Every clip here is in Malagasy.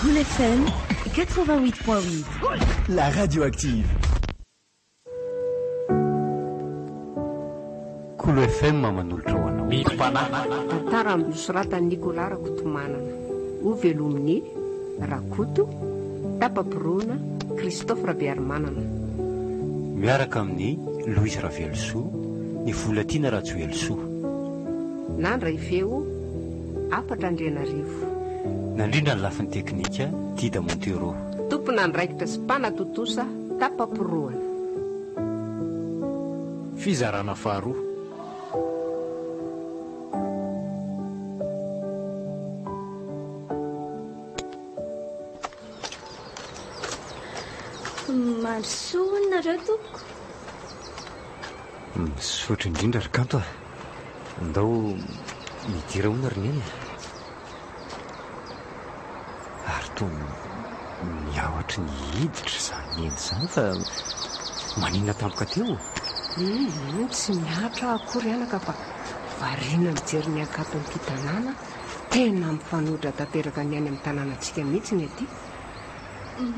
Cool FM 88.8. La radioactive. Cool FM manolotra ho anao. Tantara misorata Nicolas Rakotomanana, Ovelomini, Rakoto, Tapapirona, Christophe Rabearmanana. Miaraka amin'ny Louise Ravelosoa, ny Volatiana Rajoelosoa. Nandray feo, Apatra Andrianarivo. Nandrindra ny lafin'ny teknika, Dida Montero. Tompona andraikitra sy mpanatotosa, Tapapirona. Fizarana faharoa. Marosoa nareo tompoko. Misaotra indrindra ry kanto a. Andao midira hoana ry neny. Ary toa miaotra ny hiditra izany eny izany fa maninona tampoka teo. Tsy miatra akory anaka fa variana mijery ny akaton'ity tanàna, tena mifanohitra tanteraka ny any amin'ny tanànantsika mihitsy ny aty.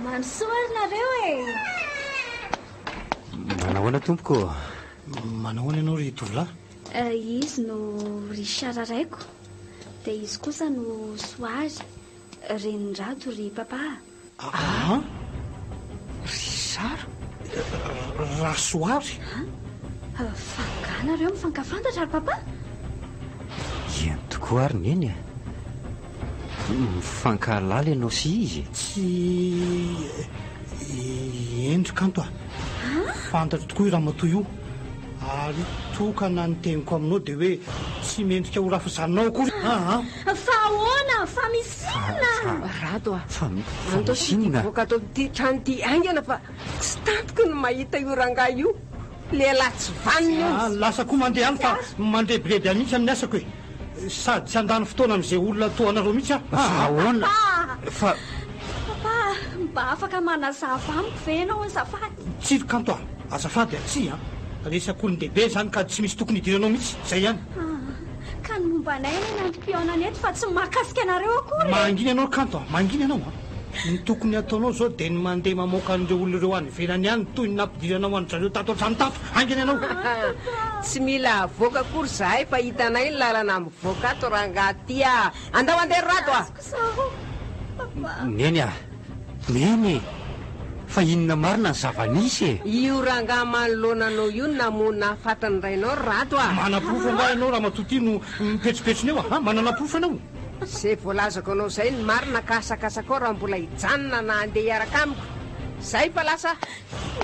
Marosoa ry nareo e. Manahoana tompoko? Manahoana ianao ry tovolahy? Izy no Richard Raiko, dia izy kosa no Soary, Renirato ry papa. Richard? Rasoary? Fanganareo mifankafantatra ry papa? Eny tokoa ary neny a. Mifankahalala ianao sy izy. Tsy endro kanto a. Fantatro tokoa io raha matoy io. Ary tokana ny teniko aminao dia hoe tsy mendrika ho rafasanao akory. Fa ahoana, fa misinina. Rato a, Fa misinina. voaka atao ty trano ty aingana fa tsy tantoko ny mahita io rangahy io. Lehilahy tsy vanina io. Lasa koa mandeha any fa mandeha bredy any mihitsy amin'ny asako e. Sady tsy andany fotoana amin'izay olona toanareo mihitsy a. Ahoana? Fa Papa, mba afaka manazava amiko ve ianao azafady? Tsiry kanto a, azafady atsy a. Resak'olon-dehibe zany ka tsy misy tokony hidiranao mihitsy, izay ihany. Ka ny momba anay ny nantom-pionana eto fa tsy mahakasika anareo akory. Mangina ianao kanto a, mangina ianao a. Ny tokony ataonao zao dia ny mandeha mamoaka an'ireo olona ireo any ivelany ihany toy ny nampidiranao an-drareo tato an-trano tato. Angina ianao. Tsy mila avoaka akory zahay fa hitanay ny lalana mivoaka ato rangahy ty a. Andao andeha Rato a. neny a. Neny. Fa inona marina ny zava-nisy e. Io rangahy manoloananao io namonina afatany rainao Rato a. Manaprofo mba ianao raha matoty no mipetropetrony eo a. Manana profo ianao. Zay voalazako anao zay ny marina ka asakasaka ao raha mbola hijanona na andeha hiaraka amiko. Zay fa lasa.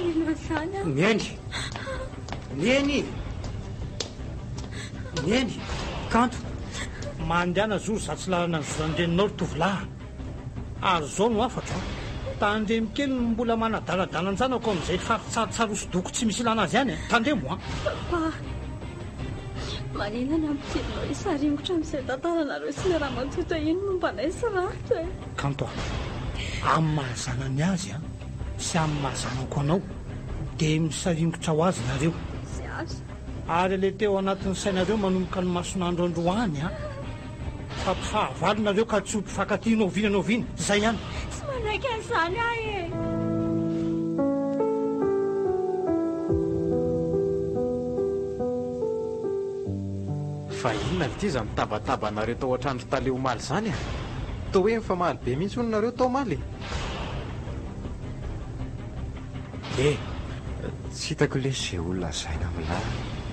Ina zany a. Neny. Neny. Neny. Kanto. Mandehana zoro za tsy lalana ny zorandreninao ry tovolahy. Ary zao no afatra. Tandremo kely no mbola manadaladala-njanako amin'izay faritsarotsarosodoko tsy misy ilana azy ihany. Tandremo a. Papa, manina ny ampidirinao isaringotra amin'izay tantaranareo sy ny raha matoto iny momba anay sy rato e. Kanto a, amin'ny mahazanany azy a, sy amin'ny mahazanako anao, dia misaringotra ho azy nareo. Sy azo. Ary ilay teo anatin'ny sainareo manomboka ny masonandro androany a. Fa mpifahavalo nareo ka tsy ho mpifankatia noviana. Zay ihany. Tsy manaiky an'izany ahy e. Fa inona ity za mitabataba nareo tao an-trano taleo maly zany a. Toa hoe mifamaly be mihitsy hono nareo tao maly. Tsy hitako le izay olona zaina amin'lahy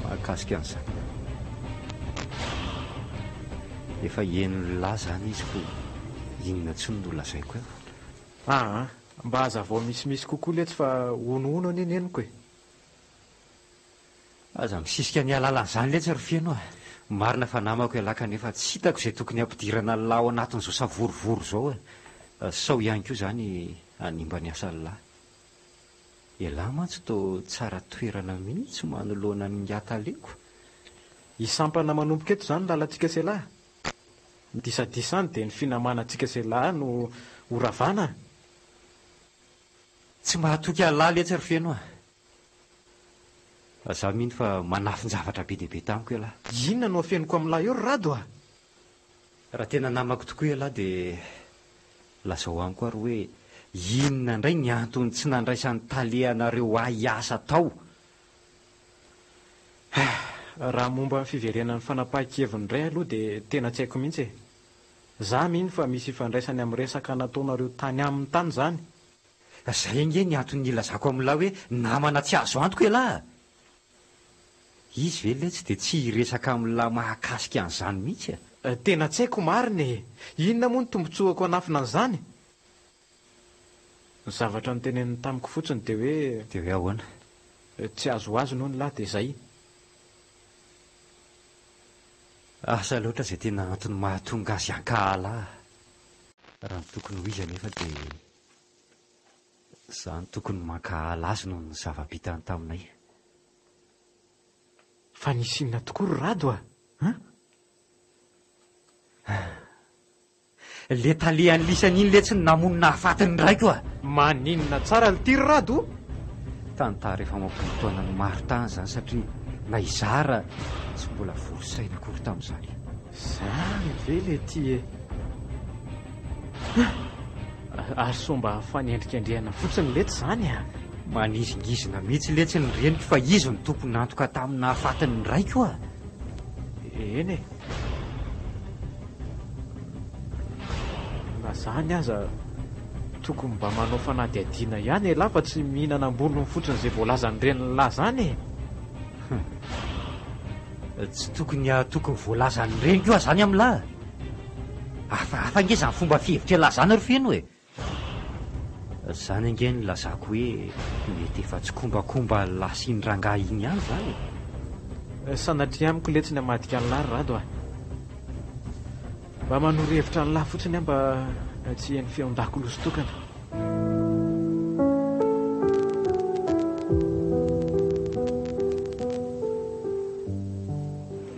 mahakasika an'izany. Efa henon'ny lahy zany izy ko inona tsy no lazaiko eo. Mba aza vao misimisy kokoa letsy fa ono any eneniko e. Aza misisika ny alalan'izany letsy ry fianao a. Marina fa namako ialaka nefa tsy hitako izay tokony ampidirana ny lahy ao anatin'izao savorovoro zao e. Sao ihany koa zany animba ny asa lahy. Ialahy mantsy to tsara toerana mihitsy manoloana ny ataleko. Isampana manomboka eto zany lalantsika sy lahy. Disadisany dia ny finamanantsika sy lahy no horavana. Tsy mahatoky alahy letsy ry fianao a. Zaho mihiny fa manafy ny zavatra be dehibe tamiko ialahy. Inona no afeniko amin'lahy eo Rado a? Raha tena namako tokoa ialahy dia lazao amiko ary hoe inona indray ny antony tsy nandraisan'ny talehanareo ahiasa tao. Raha momba ny fiverenan'ny fanapahan-keviny indray aloha dia tena tsy haiko mihitsy e. Za mino fa misy ifandraisany amin'ny resaka nataonareo tany amin'ny tany zany. Zay nge ny antony ilazako amin'lahy hoe namana tsy azo antoko e lahy. Izy ve le tsy dia tsy hiresaka amin'lahy mahakasika an'izany mihitsy a. Tena tsy haiko marina e. Inona moa ny tombotsoako anafina an'izany? Ny zavatra noteneniny tamiko fotsiny dia hoe ahoana? Tsy azo azo noho ny lahy dia izay. Asa loatra izay tena antony mahatonga azy ankahala. Raha ny tokony ho izy anefa dia izany tokony mankahala azy noho ny zava-bitany taminay. Fa nisy inona tokoa ry Rado a? Le talehan'ny lisan'iny le tsy namonina hafatiny raiko a. Maninona tsara ity ry Rado? Tantara rehefa mampitotoana ny maro tany izany satria na izara tsy mbola volosaina akory tamin'izany. Zany ve le ty e? Ary somba fanendrikendrehana fotsiny le tsy zany a. Manizingizina mihitsy le tsy ny reniko fa izy ny tompony antoka tamina hafatiny raiko a. Eny e. Na zany aza tokony mba manao fanadihadiana ihany e lahy fa tsy mihinana ambolony fotsiny izay voalazany reniny lahy zany e. Tsy tokony voalazany reniko io zany amin'lahy. Hafa nge zany fomba fihevitra lahy zany ry feno e. Zany nge ny lazako hoe mety efa tsy kombakomba lasiny rangahy iny ihany zany. Sanatria amiko le tsy ny hamadika ny lahy ry Rado a. Mba manoro-hevitra ny lahy fotsiny aho mba tsy heny feon-dakoloso tokana.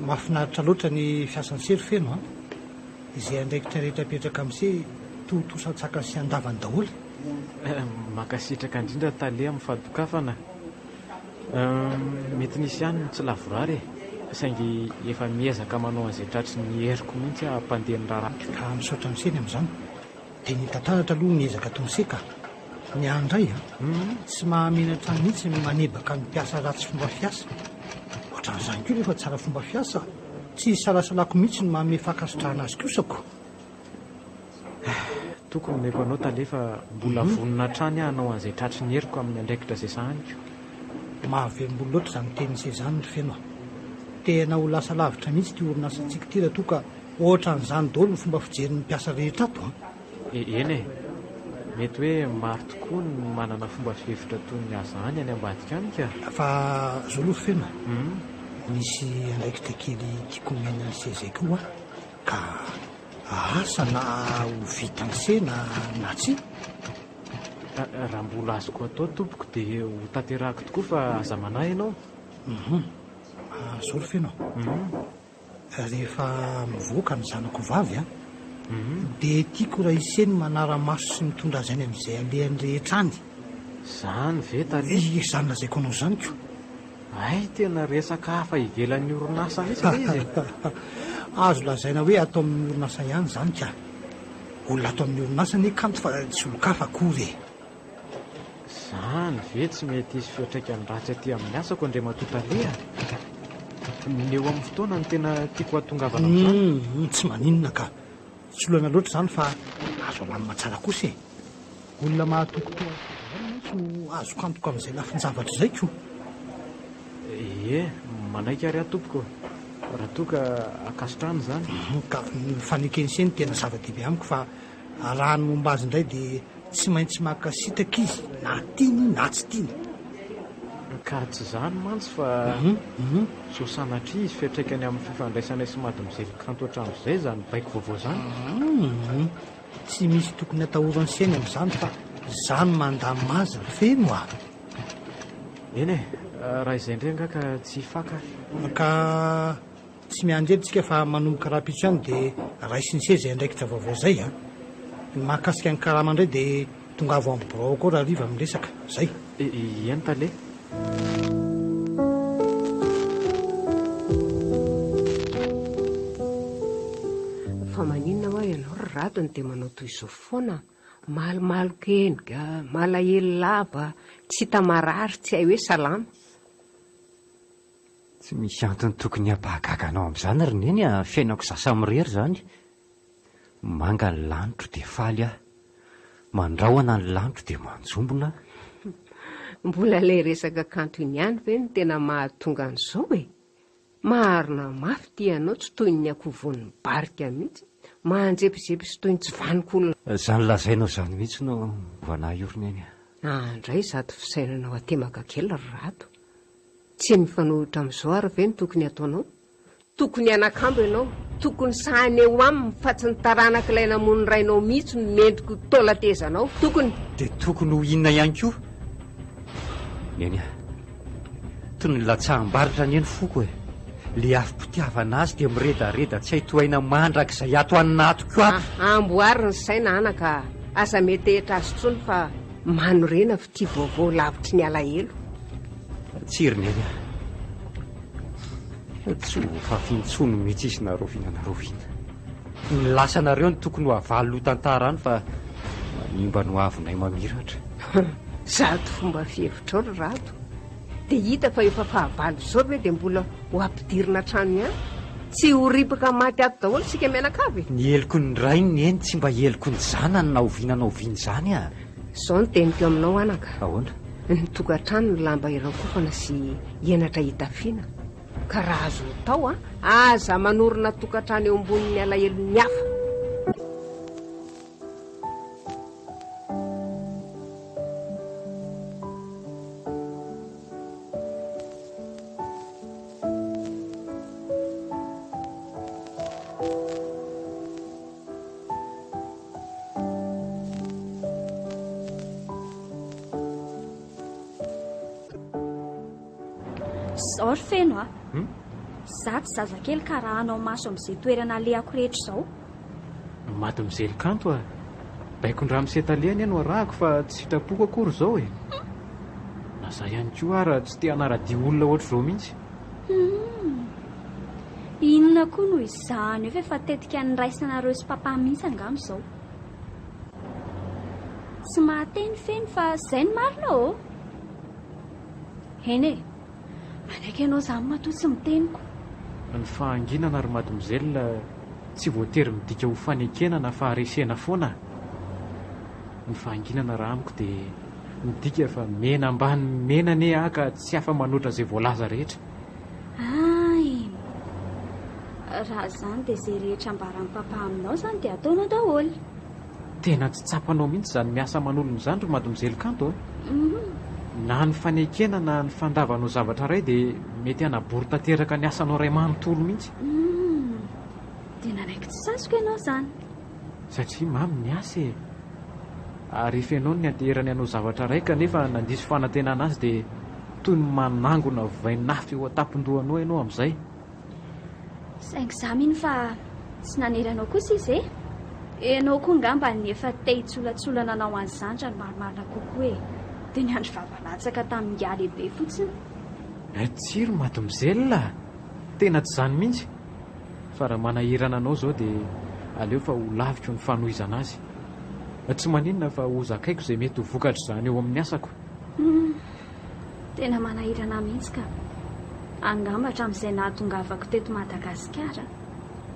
Mahafinaritra loatra ny fiasan'ny sery feno a. Izay andraikitra rehetra apetraka amin'se totosan-tsaka sy andavany daholo. Makasitraka indrindra tale amin'ny fadokafana. Mety nisy ihany tsy lavorary e. Saingy efa miezaka manao an'izay tratry ny heriko mihitsy hampandeha ny raharaha. Ka misaotra amin'seny amin'izany dia ny tantaratra aloha miezaka tonoseka. Ny andray a tsy mahamenatra mihitsy manebaka ny mpiasa ratsy fomba fiasa. Ohatran'izany koa rehefa tsara fomba fiasa tsy salasalako mihitsy ny manome fakasitrahana azy kosako. Tokony meko anao talefa mbola vonona trany hanao an'izay tratry ny heriko amin'ny andraikitra izay sahaniko. Mahavelom-bolo loatra izany tenin'izay izany ny feno. Tena ho lasa lavitra mihitsy ty orinasantsika ty raha toa ka ohatran'izany daholo ny fomba fijeriny mpiasa rehetra ato a. Eny e. Mety hoe maro tokoa ny manana fomba fihevitra toy ny aza any any ambadika any ka. Fa zolo feno. Misy andraikitra kely tiako mena an'sezay koa ka asa na ho vitany sena na tsy. Raha mbola azoko atao tompoko dia ho tanterahako tokoa fa aza manahy ianao. Zolo feno. Rehefa mivoaka ny zanako vavy a dia tiako raha iseny manara-maso sy mitondra azainy amin'izay alehany rehetra any. Zany ve tale? Izany lazaiko anao zany ko. Ay, tena resaka hafa ivelan'ny orinasa mihitsy le izy. Azo lazaina hoe atao amin'ny orinasa ihany zany ka. Olona atao amin'ny orinasa ny kanto fa tsy olo-kafa akory e. Zany ve tsy mety hisy fiatraikany ratsy aty amin'ny asako indray matotaleha. Ny eo amin'ny fotoana ny tena tiako hatongavana amin'izany. Tsy maninona ka. Tsy olana loatra zany fa azo alamina tsara kosa e. Olona mahatokotoa no azo kantoka amin'izay lafin-javatra izay ko. Manaiky ary atompoko raha toa ka akasitrano zany. Ka ny fanekenseny tena zava-dehibe amiko fa raha ny momba azy indray dia tsy maintsy makasitaka izy na tiany na tsy tiany. Ka tsy zany mantsy fa so sanatria izy fiatraikany amin'ny fifandraisana sy mady mijery kanto hatramin'izay zany baiko vaovao zany. Tsy misy tokony atahorany seny amin'izany fa zany mandamy mazy ry feno a. Eny e, raha izay indray nga ka tsy faka. Ka tsy miandrelintsika fa manomboka raha-pitso ihany dia raisy ny seza andraikitra vaovao zay a. Mahakasika ny karama indray dia tonga avo amin'ny borao koa raha riva miresaka zay. Eny tale. Fa maninona hoa ianao ry Radony dia manao toy izao foana. malomaloka endrika malahelo lava tsy hita marary tsy hay hoe salama. Tsy misy antony tokony hampahagaganao amin'izany ry neny a, fiainako zasa mirery izany. Manga ny lanitro dia faly aho, mandrahona ny lanitro dia manjombona. Mbola ilay resaka kanto iny ihany ve no tena mahatonga an'izao e? Marina mafy ty ianao tsy toy ny akovon'ny barika mihitsy, manjepijepy sy toy ny tsy vaniko olona. Izany lazainao izany mihitsy no vanahy io ry neny. Andray zato fisainanao atemaka kely ry Rato. Tsy mifanohitra amin'izao ary ve no tokony ataonao? Tokony anakambo ianao, tokony sahany eo aminy fa tsy ny taranak'ilay namono rainao mihitsy no mendriko taolatezanao. Tokony Dia tokony ho inona ihany koa? Neny a, toy ny latsaham-baritra ny eny foko e. Le afim-pitiavana azy dia miredareda tsy hay tohaina mandrak'izay ato anatiko ato. Amboary ny saina anaka, asa mety ehitra azy tsony fa manorena fity vaovao lavitry ny alahelo. Tsiry neny a, tsy ho fafintsony mihitsy izy naroviana. Ny lasanareo ny tokony ho avalo tantara any fa manimba no avonay mamiratra. Zato fomba fihevitra ry Rato. Dia hita fa efa fahavalo izao ve dia mbola ho ampidirina trano ihany? Tsy ho ripaka maty ato daholo sika mianakavy. Ny eloko ny rainy ny eny tsy mba eloko ny zanany na oviana izany a. Izao no teniko aminao anaka. Ahoana? Ny tokantrano ny lamba iran-kofana sy henatra hitafiana. Ka raha azo tao aza manorina tokantrano eo ambonin'ny alahelon'ny hafa. Zao ry feno a. Za tsy zazakely ka raha anao maso amin'izay toerana alehako rehetra izao. Maty mizely kanto a. Baikon-draha misetaliana iano arahako fa tsy sitrapoko akory izao e. Na za ihany koa ara tsy te hanaradia olona ohatr' izao mihitsy. Inona koa no izany hoe fa tetika ny raisanareo sy papa mihitsy angamo izao. Tsy mahateny feno fa izay ny marina o. Eny e, manaiky ianao izany matoa tsy miteniko. Ny fahanginana ary mademoiselle tsy voatery midika ho fanekenana fa haresena foana. Ny fahanginana raha amiko dia midika fa mena ambany mena ane aka tsy hafa manoatra izay voalaza rehetra. Ay, raha izany dia izay rehetra ambaran'ny papa aminao izany dia ataonao daholo. Tena tsy tsapanao mihitsy izany miasa aman'olona izany ry mademoiselle kanto na ny fanekena na ny fandavanao zavatra ray dia mety hanabory tanteraka ny asanao ray manontolo mihitsy. Dia nanaiky tsy sasiko ianao izany. Satria mamy ny asa e. Ary rehefa ianao ny anteherany anao zavatra ray kanefa nandiso fanantenana azy dia toy ny manangona vainafy eo an-tampon-dohanao ianao amin'izay. Saingy za mihiny fa tsy naneranao kosa izy e. Ianao koa ngamba ny efa te hitsolatsolana anao an'izany raha marimarina kokoa e. Dia ny andro vavalatsaka tamin'ny ngah lehibe fotsiny. Tsiry mademoiselle, tena tsy izany mihitsy. Fa raha manahirana anao izao dia aleo fa ho lavitro ny fanohizana azy. Tsy maninona fa ho zakaiko izay mety ho vokatra izany eo amin'ny asako. Tena manahirana mihitsy ka. Angambatra amin'izay nahatongavako teto Madagasikara.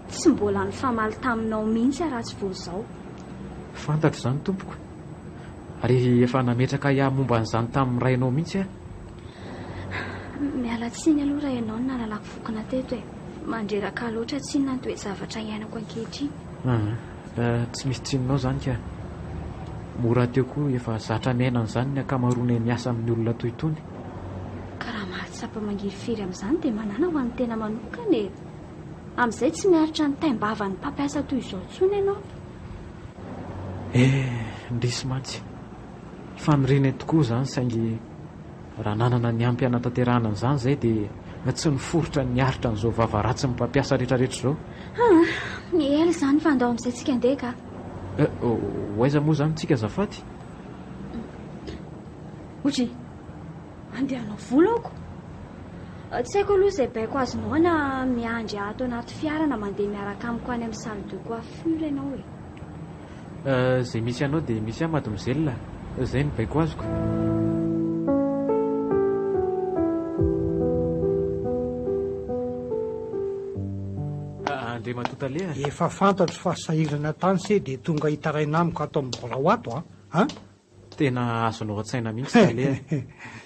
Tsy mbola ny famaly taminao mihitsy raha tsy vao izao. Fantatro izany tompoko. Ary efa nametraka iaho momba an'izany tamin'ny rainao mihitsy a. Miala tsiny aloha raha ianao no nalalako vokana teto e. Mandreraka loatra tsinona ny toe zavatra iainako ankehitriny. Tsy misy tsinonao izany ka. Mora teo koa efa zatra miaina izany ny akamaroana miasa amin'ny olona toy itony. Ka raha mahatsapa mangirifiry amin'izany dia manana ho an'ny tena manokana e. Amin'izay tsy miaritra ny taim-bavan'ny mpampiasa toy izao intsony ianao. Ndrisy mantsy. Fanirina tokoa izany saingy raha nanana ny ampy anatanterahana an'izany izay dia tsy niforotra niaritra n'izao vavaratsy ny mpampiasa rehetrarehetra izao. Miela izany fa andao amin'izay tsika andeha ka. Hoaiza moa izany tsika azafady? Otry, andehanao vola aoko. Tsy haiko aloha izay baiko azonao na miandry ato anaty fiara na mandeha miaraka amiko any amin'ny salle de coiffure ianao e. Izay misy anao dia misy ahy mademoiselle. Izay ny baiko azoko. Andre Matotaleha. Efa fantatro fa sahirana tany se dia tonga hitaraina amiko ato amin'ny borao ato a. Tena azonao an-tsaina mihitsy Taleha.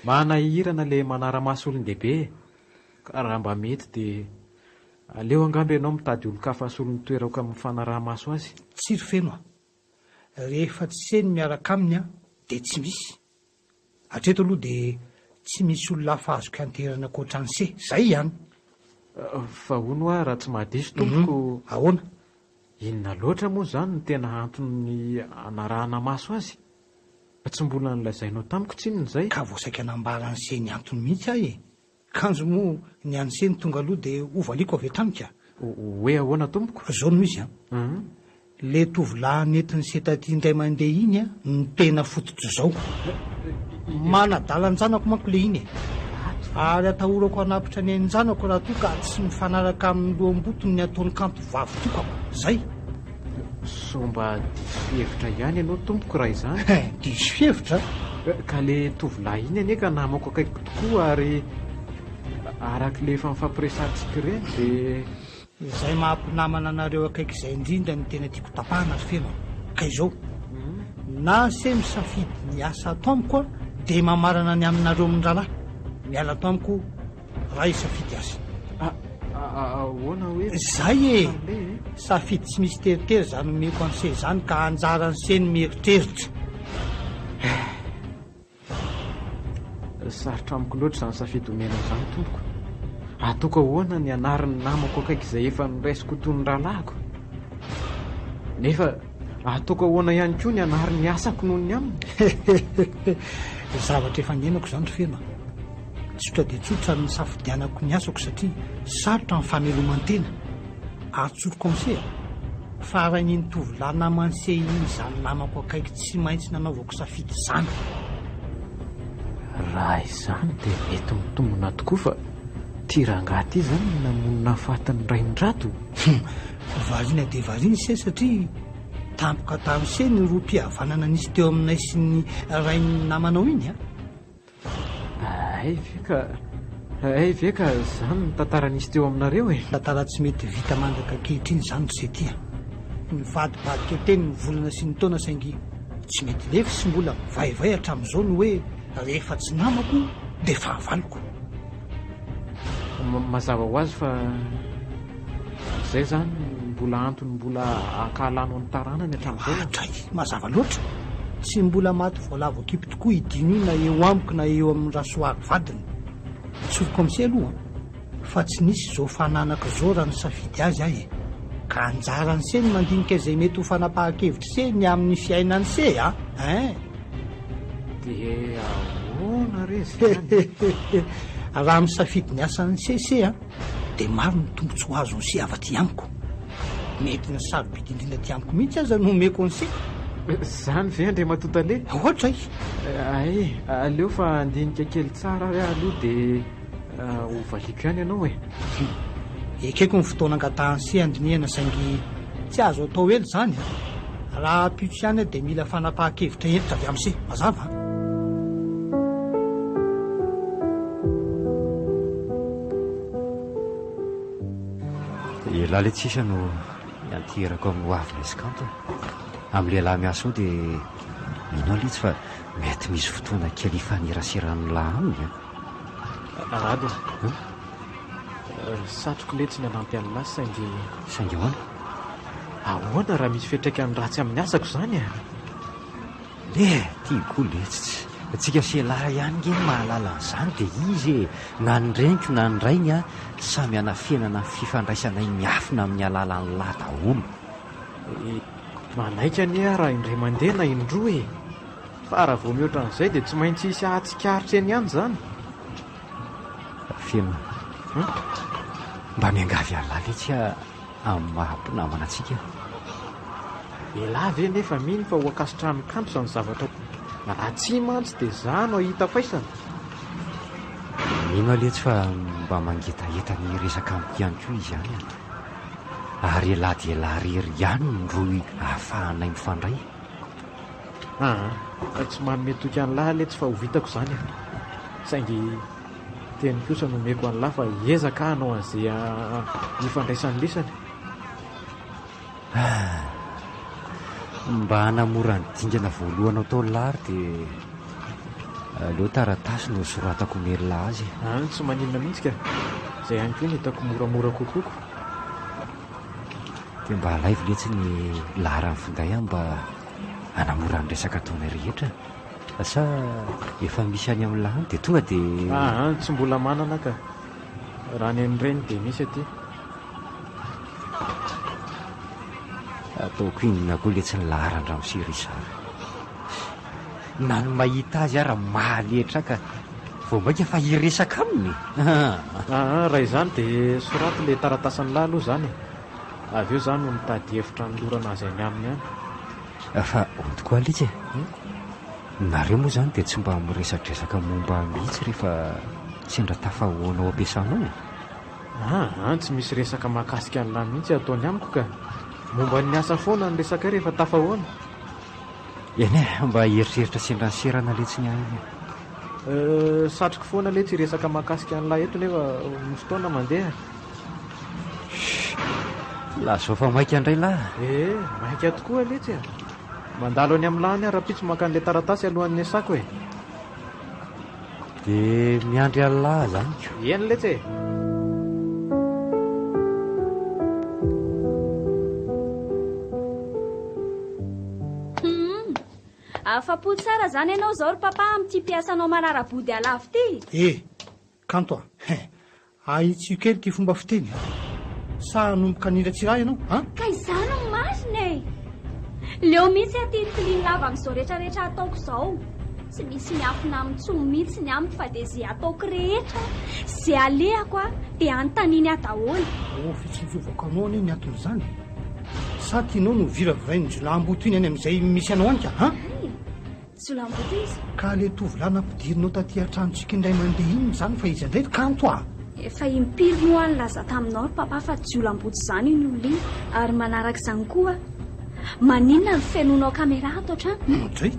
Manahirana le manara-maso olon-dehibe. Ka raha mba mety dia aleo angamby ianao mitady olo-kafa sy olon-toerako amin'ny fanaraha-maso azy. Tsiry feno a. Rehefa tsy seny miaraka aminy a dia tsy misy. Hatreto aloha dia tsy misy olona hafa azoko anterana ankoatra ny se. Zay ihany. Fa hono a raha tsy mahadiso tompoko. Ahoana? Inona loatra moa izany no tena antony anarahana maso azy? Tsy mbola nilazainao tamiko tsinona izay? Ka voasaika nambarany se ny antony mihitsy ahy e. Kanjo moa ny any se ny tonga aloha dia ovaliako avy tamika. Hoe ahoana tompoko? Zao no izy a. Le tovolahy netiny setaty indray mandeha iny a ny tena fototro zao. Manadalan-janako manko le iny e. Ary atahorako hanapitra ny an-janako raha toa ka tsy mifanaraka amin'ny loam-botony ny ataony kanto vavy tokako. Zay. Somba diso hevitra ihany ianao tompoko raha izany. Diso hevitra? Ka le tovolahy iny anie ka namako akaiko tokoa ary araka le efa mifampiresantsika ireny dia izay mahampinamana anareo akaiky izay indrindra ny tena tiako tapahana ary feno. Ka izao na se misafidy ny asa ato amiko a dia mamarana ny aminareo amin'ny rahalahy. Miala ato amiko raha isafidy azy. Ahoana hoe? Zay e. Safidy tsy misy teritery izany omeko an'se izany ka anjarany se ny mieritreritra. Sarotra amiko loatra izany safidy omena izany tompoko. Atoko ahoana ny anaran'ny namako akaiky izay efa niraisiko toy ny rahalahiko. Nefa atoko ahoana ihany koa ny anaran'ny asako noho ny aminy. Zavatra efa niainako izany ry feno. Tsotra dia tsotra ny safidianako ny asako satria sarotra ny famelomantena. Atsoroko amin'se fa raha ny tovolahy namany se iny izany namako akaiky tsy maintsy nanaovako safidy izany. Raha izany dia mety mitombona tokoa fa ty rangahy ty izany namonina fatiny rain-drato. Variana dia variana se satria tampoka tamin'ny se ny roam-pihavanana nisy teo aminay sy ny rainy namanao iny a. Ay ve ka izany ny tantara nisy teo aminareo e. Tantara tsy mety vita mandaka ankehitriny izany ry se tia. Nivadibadika teny ny volana sy ny taona saingy tsy mety lefy sy mbola vaivay hatramin'izao no hoe rehefa tsy namako dia fahavaloko. Mazava ho azy fa izay zany mbola antony mbola ankahalanao ny taranany hatramin'izao. Atray mazava loatra. Tsy mbola maty voalavo ekipy tokoa idiny io na eo amiko na eo amin'ny rasoary vadiny. Tsoroko amin'se aloha fa tsy nisy izao fananaka izao raha ny safidy azy ahy e. Ka anjarany se ny mandinika izay mety ho fanapahan-kevitra se ny amin'ny fiainany se a. Dia ahoana re izany? Raha misafidy ny asany se a dia maro ny tombontso ho azony se afa-ty amiko. Mety ny sarobidy indrindra ty amiko mihitsy aza no omeko ny se. Izany ve Andre Matotaleha? Ohatra ay, aleo fa andinika kely tsara re aloha dia hovaliako ihany ianao e. Ekeko ny fotoana angatahany se andinihana saingy tsy azo atao ely izany. Raha apitso ihany dia mila fanapahan-kevitra hevitra avy amin'se. Mazava. Elahy le tsisa no ianterako amin'ny hoavina eskanto. Amin'ny lehilahy miasa ao dia minao litsy fa mety misy fotoana kely ifaneraseran'ny lahy aminy. Arady satroko letsy ny anampy an'ny lasy saingy ahoana? Ahoana raha misy fiantraikany ratsy amin'ny asako izany a? Tiako letsy tsika selahy ihany nge mahalala an'izany dia izy na ny reniko na ny rainy a samy anafianana fifandraisanay miafina amin'ny alalan'ny lahy daholo. Manaika anie raha indray mandeha na indroa e. Fa raha vao mihoatra an'izay dia tsy maintsy hisy ahatsikaritra eny ihany izany. Feno mba miangavy alahy letsy amin'ny mahampinamana antsika. Elahy ve nefa mino fa ho akasitrahany kanto izany zavatra raha tsy mantsy dia za no hita faisana. Mino letsy fa mba mangetaeta ny resaka amiko ihany koa izy ihany. ary elahadelarery ihany ny roy ahafahanay mifandray. Tsy manome toky an'lahy le tsy fa ho vitako izany saingy teny kosa nomeko an'lahy fa ezaka hanao an'izay nifandraisan'ny lesany. Mba hanamora ny dingana voalohanao tao lary dia aleo taratasy no soratako merila azy. Tsy maninona mihitsy ka izay ihany koa ny hitako moramora kokoako. Dia mba alaivo letsy ny lahara ny finday mba hanamora ny resaka ataonay rehetra. Sa efa misy any amin'ny lahany dia tonga dia tsy mbola manana ka raha ny an'ireny dia misy aty. Ataoko inona koa letsy ny lahara andramosirisara. Na ny mahita azy raha mahaletra ka vao maika fa hiresaka aminy. Raha izany dia soraty le taratasan'ny lahy aloha izany. Avy eo izany no mitady hevitra nylorana azy any aminy any. Fa onto koa letsy nareo moa izany dia tsy mba miresatresaka momba mihitsy rehefa sendra tafahoanao ampiasanao. Tsy misy resaka mahakasika an'lahy mihitsy ataony amiko ka momba ny asa foana ny resaka rehefa tafahoana. Eny mba hieritreritra sendra ny serana letsy ny any. Satroko foana letsy resaka mahakasika an'lahy eto nefa ny fotoana mandeha. Lazao fa maika indray lahy. Maika tokoa letsy mandalo any amin'ny lahany ara-pitso maka an'ilay taratasy alohan'ny asako dia miandry alahy zany ko. Eny letsy afa-po tsara zany ianao zao ry papa amin'ity mpiasanao manara-body alavo ty. Kanto aitsio kelyky fomba fiteny sa nomboka nindra tsy raha ianao ka izany no masiny leo mihitsy aty tiliny lava amin'izao rehetrarehetra ataoko izao. Tsy misy miafina amin'ntsomo mihitsy ny amiko fa dia izay ataoko rehetra zay alehako dia anontaniny adaholy. Fitsivovako anao anie ny aton'izany sa tianao no viravirainy jolamboto iny any amin'izay misy anao any ka jolamboto izy ka le tovolahy nampidirinao taty an-tranotsika indray mandeha iny zany fa izy indray kanto efa impiry no anylaza taminao ry papa fa jolamboto izany iny olona iny ary manaraka izany koa maninona ny fenonao kamera ato an-trano dray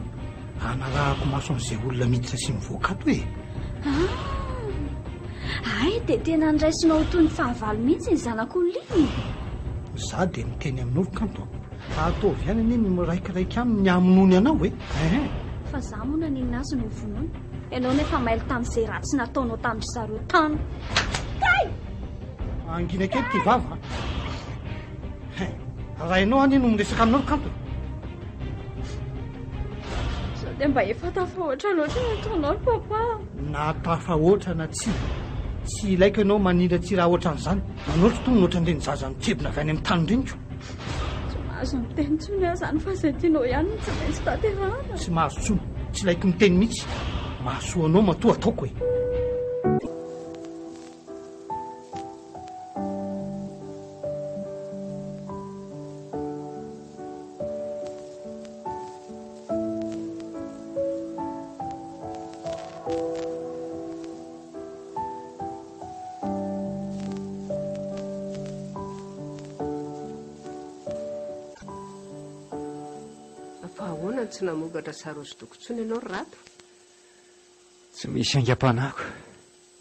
anarahako maso an'izay olona miditra sy mivoaka ato ay dia tena niraisinao toy ny fahavalo mihitsy ny zanak'olona iny. za dia miteny aminao ry kanto ataovy ihany anie ny miraikiraiky aminy ny amonony anao fa za moa naninona azy no vonoana ianao nefa mailo tamin'izay ratsy nataonao tamin'ny zareo tany. Angina kely ty vava raha ianao any no miresaka aminao ry kanto za dia mba efa tafahoatra loatra nataonao ry papa. na tafahoatra na tsy ilaiko ianao manindra tsy raha ohatran'izany manao totony nohatran'ireny zaza mitsebona avy any amin'ny tany reniko. tsy mahazo miteny tsony aho zany fa izay tianao ihany no tsy maintsy tanterahana. tsy mahazo tsony tsy ilaiko miteny mihitsy mahasoa anao matoa ataoko tsy namokatra sarosodoko tsony ianao rato tsy misy aingam-panako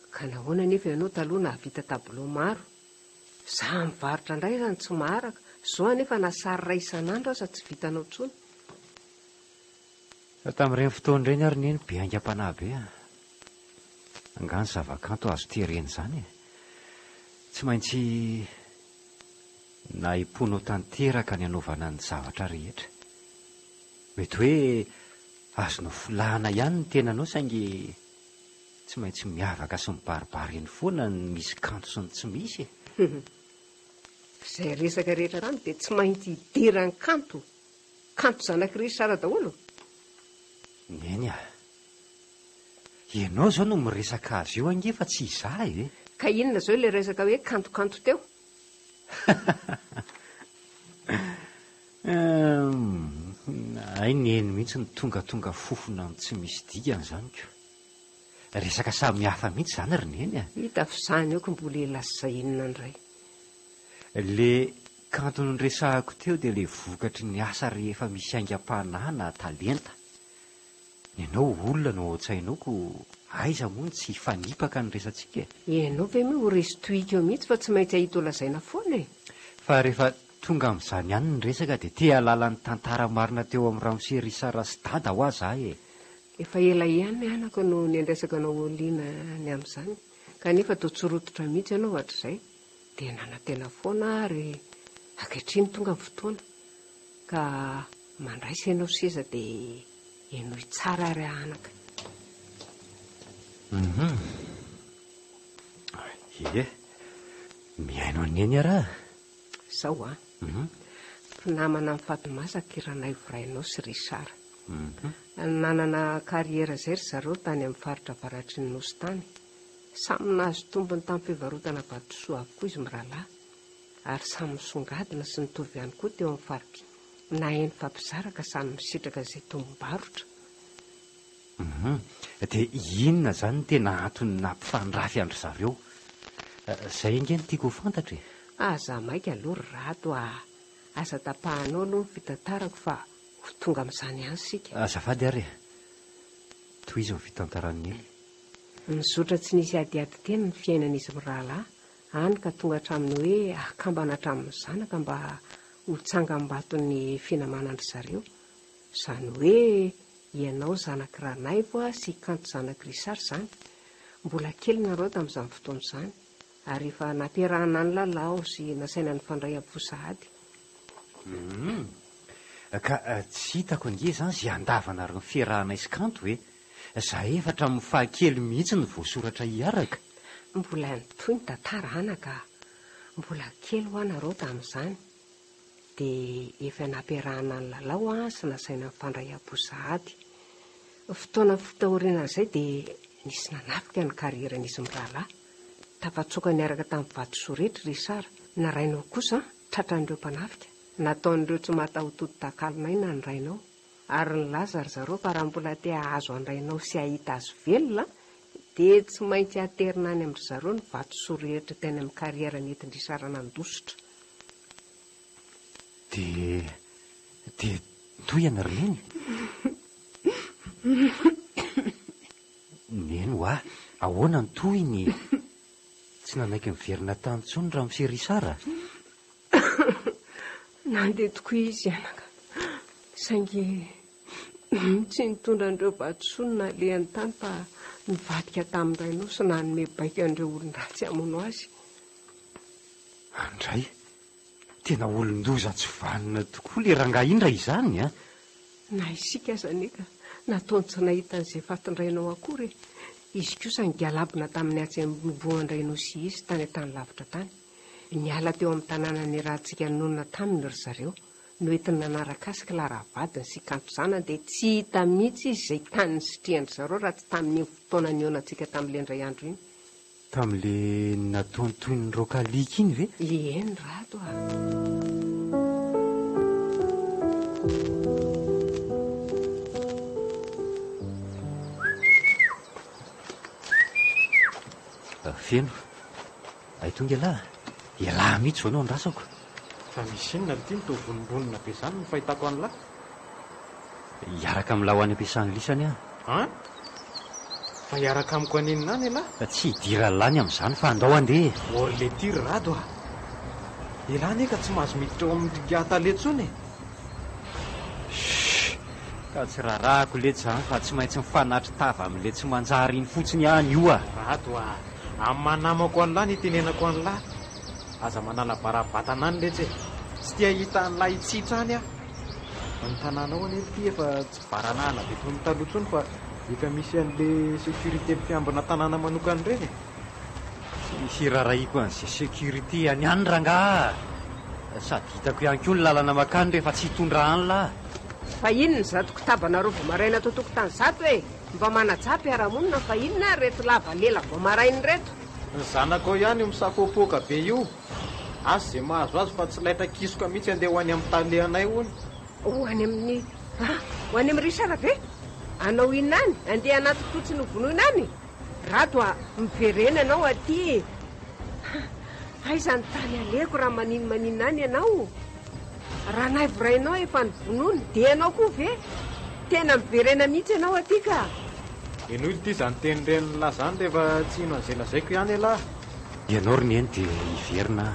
ka nahoana nefa ianao taloha nahavita tablo maro za mivarotra indray zany tsy maharaka zao nefa nasary ray isan'andro asa tsy vitanao tsony. Tamin'ireny fotoana ireny ary neny be aingam-panahy be angany zavakanto azo tereny izany tsy maintsy na imponao tanteraka ny anaovana ny zavatra rehetra. Mety hoe azonao folahana ihany ny tenanao saingy tsy maintsy miavaka sy mibaribary eny foana ny misy kanto sy ny tsy misy izay resaka rehetra rano dia tsy mainty hiderany kanto zanak'irisy sara daholo. Neny ianao zao no miresaka azy io angefa tsy izahy ka inona zao ilay resaka hoe kantokanto teo ay neny mihitsy ny tongatonga fofona amin'ny tsy misy dikany izany ko resaka samy hafa mihitsy izany ry neny hita fa izany eo ko mbola elaza inona indray le kanto nyresahako teo dia ilay vokatry ny asa rehefa misy aingam-panahy na talenta. Ianao olona no ao-tsainao aiza moa tsy fanipaka ny resantsika. Ianao ve mi ho resy tohika eo mihitsy fa tsy maintsy ahita olazaina foana e. Fa rehefa tonga amin'izany ihany ny resaka dia te halala ny tantara marina teo amin'ny Ramose Risara sy dada ho aza e. Efa ela ihany anako no niandrasaka anao oliana ny amin'izany, kanefa toa tsorototra mihitsy ianao hatr'izay. Dia nanantena foana ary ankehitriny tonga ny fotoana ka mandraisa ianao seza dia enoy tsara ary anaka. Ie, mihaino aneny araha. Zao a. Mpinamana amin'ny fatimasaka iranay vorainao sy Risara. Nanana kariera izay ry zareo tany amin'ny faritra avaratry ny nosy tany. Samy nahazo tombony tamin'ny fivarotana vatosoa avokoa izy mirahalahy, ary samy misongadina sy nitovy ihany koa teo amin'ny faritra. Na eny fampizaraka samy misitraka izay tombom-barotra. Dia inona izany tena antony nampifandrafy andry zareo? Izay ingeny tiako ho fantatra e. Aza maika aloha ry rato asa tapahanao aloha ny fitantarako fa ho tonga amin'izany ihany sika. Azafady ary e. Toy izy ny fitantaran'ny ely. Nizotra tsy nisy adiady tena ny fiainan'izy mirahalahy, hany ka tonga hatramin'ny hoe akambana hatramin'ny zanaka mba ho tsangam-baton'ny finamanandry zareo. Izany hoe ianao zanak'iranay vo sy kanto zanak'i Risara izany. Mbola kely nareo tamin'izany fotoana izany, ary efa nampiarahana ny lalao sy nasaina ny fandray am-posahady. Ka tsy hitako nge izany izay andavana ary ny fiarahanay sy kanto hoe zahay efa hatramin'ny fahakely mihitsy ny voasoratra hiaraka. Mbola nitoy ny tantara anaka, mbola kely ho anareo tamin'izany. Dia efa nampiarahana ny lalao sy nasaina ny fandray am-posahady. Fotoana fitahorinan'izay dia nisy nanafika ny karieran'izy mirahalahy. Tafatsoka niaraka tamin'ny vatosoa rehetra Risara. Narainao kosa tratran'ireo mpanafika. Nataon'ireo tsy matahototo takalonay na ny rainao. Ary nilaza ry zareo fa raha mbola te hahazo andrainao sy ahita azo velona, dia tsy maintsy aterina any amin'ny zareo ny vatosoa rehetra teny amin'ny kariera nentin Risara nandositra. Dia toy ianary neny? Neny ho ahoana ny toy ny tsy nanaiky miverina tany intsony raha Ramose Risara? Nandeha tokoa izy anaka, saingy tsy nitondra an'ireo vatosoa na lehany tany fa nivadika tamin'ny rainao sy nanome baika an'ireo olon-dratsy hamono azy. Andray, tena olon-doza tsy vanina tokoa le rangahy indray izany a. Na isika aza neka nataony tsy nahita an'izay fatin-drainao akory. Izy kosa nigalabona tamin'ny atsy voan-drainao sy izy tany an-tany lavitra tany. Niala teo amin'ny tanàna ny rahantsika nonona taminy ry zareo. Noentiny nanaraka azy Klara vadiny sy kanto zanany dia tsy hita mihitsy izy izay tany nisitrihan'ny zareo raha tsy tamin'ny fotoana nionantsika tamin'ilay indray andro iny. Tamin'le nataony toy ny rokalika iny ve? Eny rato Feno, ay tonga ialahy mihitsy vao anao ndrasako. Fa misy inona ity ny tovonimbonina be izany no fahitako an'lahy? Iaraka amin'ny laho any ampiasany lisany a. Fa iaraka amiko aninona any lahy? Tsy hidira lany amin'izany fa andao andeha. Orle ty rado ilahy ane ka tsy mahazo miditra eo amin'ny ataletsony. Ka tsy rarahako le zany fa tsy maintsy mifanatry tava amin'le tsy manjary iny fotsiny ihany io rado amin'ny manamako an'lahy ny tenenako an'lahy. Aza manala barabatana any letsy tsy tia hita an'lahy itsitra any ny tanànao any ty efa tsy varanahana be toy ny talotsony fa efa misy an'le sécurité mpiambina tanàna manokany ireny. Misy rarahiko an'izay sécurité any any rangahy, sady hitako ihany koa ny lalana makany rehefa tsy hitondra any lahy. Fa inona zatoko tabanareo vao maraina tao tokotany zato e, mba manajapy aramonina fa inona reto lava lela vao marainy reto. Ny zanako ihany misafoapoaka be io, azy zay mahazo azy fa tsy laitra kisoka mihitsy andeha ho any amin'ny talehanay hono. Ho any amin'ny ho any amin'ny Risara ve? Anao inona any? Andeha anaty totsy ny vonoina any? Rato miverena anao aty. aizany tany aleko raha maninona any ianao. Raha nahy vorainao efa nyvonoany dia ianao koa ve tena miverena mihitsy ianao aty ka. ino ity zany teny renylay zany rehefa tsy ino an'izay lazaiko ihany alahy. ianao ry nieny dia hiverina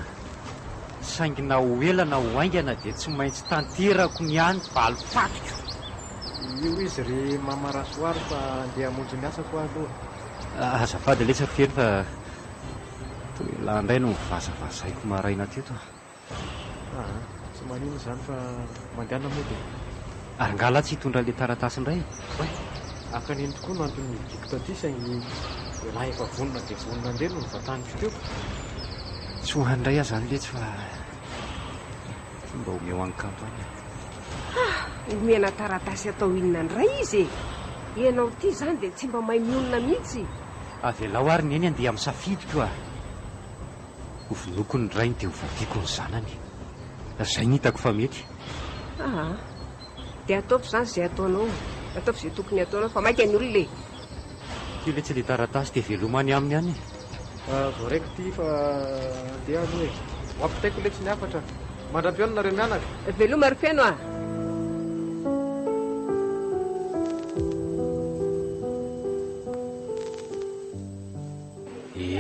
saingina ho ela na ho aingana dia tsy maintsy tanterako ny any valy fatiko. io izy ry mamarasoary fa andeha hamonjy miasa ko aloha. Azafady le tsarofeny fa toela indray no mivazavazaiko maraina teto. Tsy manino zany fa mandehana moa dia Arangala tsy hitondra le taratasy indray. akan'iny tokoa no antony midiko taty saingy lahy efa vonona dia vonona indray no nyvataniko teo. Tsy ho handray aza any letsy fa mba omeo ankanto any. Omena taratasy atao inona indray izy ianao ity zany dia tsy mba mahay mionona mihitsy. Avelao ary ny eny andeha amin'ny safidiko a. Hovinoko ny rainy dia hovadiako ny zanany. Zay ny hitako fa mety. Dia ataovy zany izay ataonao. Ataovy izay tokony ataonao fa maika ny olona. Io le tsy le taratasy dia velomany aminy any. Voaraiko ty fa andeha aloha e. Mampitaiko le tsy ny afatra. Mandram-piaona nareo mianaka. Veloma ry feno a.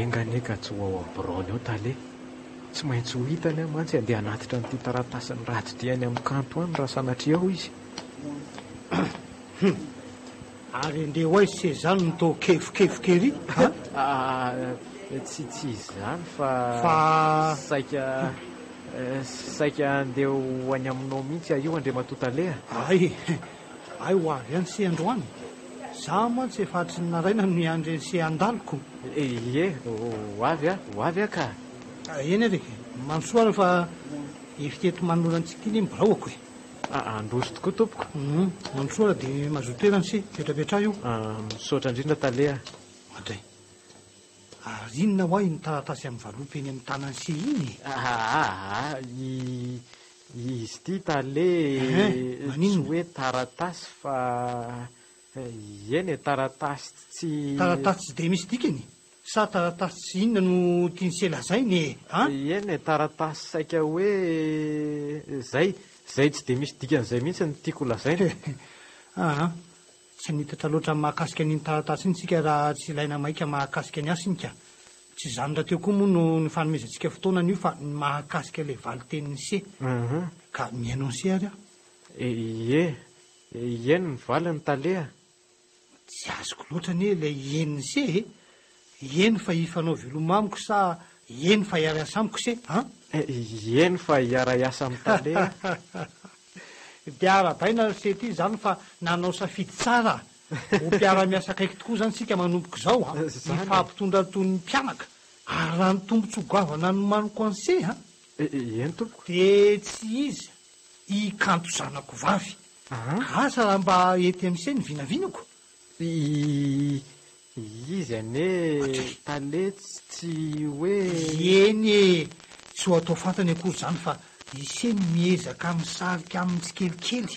Engane ka tsy ho ao abraony eo tale. Tsy maintsy ho hitany a mantsy andeha hanatitra n'ity taratasiny ratsy diany amin'ny kanto any raha sanatria ao izy. Ary andeha ho aizy se zany nitao kefokefokery. Tsy izany fa saika andeha ho any aminao mihitsy io andre matotaleha. Ay ho avy any se androany. Za mantsy efa tsy naraina no andreny se andaloko. Ho avy a ka. Eny areka mansoara fa efiteto manoloantsika iny mbraoako e. Androso tokoa tompoko. Mansoara dia mazotoerany se petrapetra io. Misaotra indrindra taleha. Adray ary inona ho ahy ny taratasy amin'ny valopy eny amin'ny tanany se iny. Izy ty tale tsy hoe taratasy fa eny e taratasy tsy taratasy tsy dia misy dikany sa taratasy tsy inona no tiany se lazainy e. Eny e taratasy saika hoe zay tsy dia misy dikan'izay mihitsy ny tiako lazaina. Tsy nitatra loatra mahakasika an'iny taratasy iny tsika raha tsy ilaina maika mahakasika ny asinika. Tsy zany raha teo koa moa no ny fanomezantsika fotoana an'io fa ny mahakasika ilay valiteniny se. Ka mihainao ny se ary aho. Eny ny valiny taleha. Tsy azoko loatra ny ilay eniny se eny fa hifanao velomamiko sa eny fa hiara-iasa amiko se. Eny fa hiara-iasa amin'ny taleha. Dia arabaina se ty zany fa nanao safidy tsara ho mpiara-miasa akaiky tokoa zany sika manomboka izao mifampitondra toy ny mpianaka ary raha ny tombotsy goavana nomaniko any se eny tompoko dia tsy izy hikanto zanako vavy asa raha mba ety amin'ny se ny vinavinako. Izy ane tale tsy hoe eny e tsy ho atao fantany akory zany fa iseny miezaka misarika amin'ny tsikelikely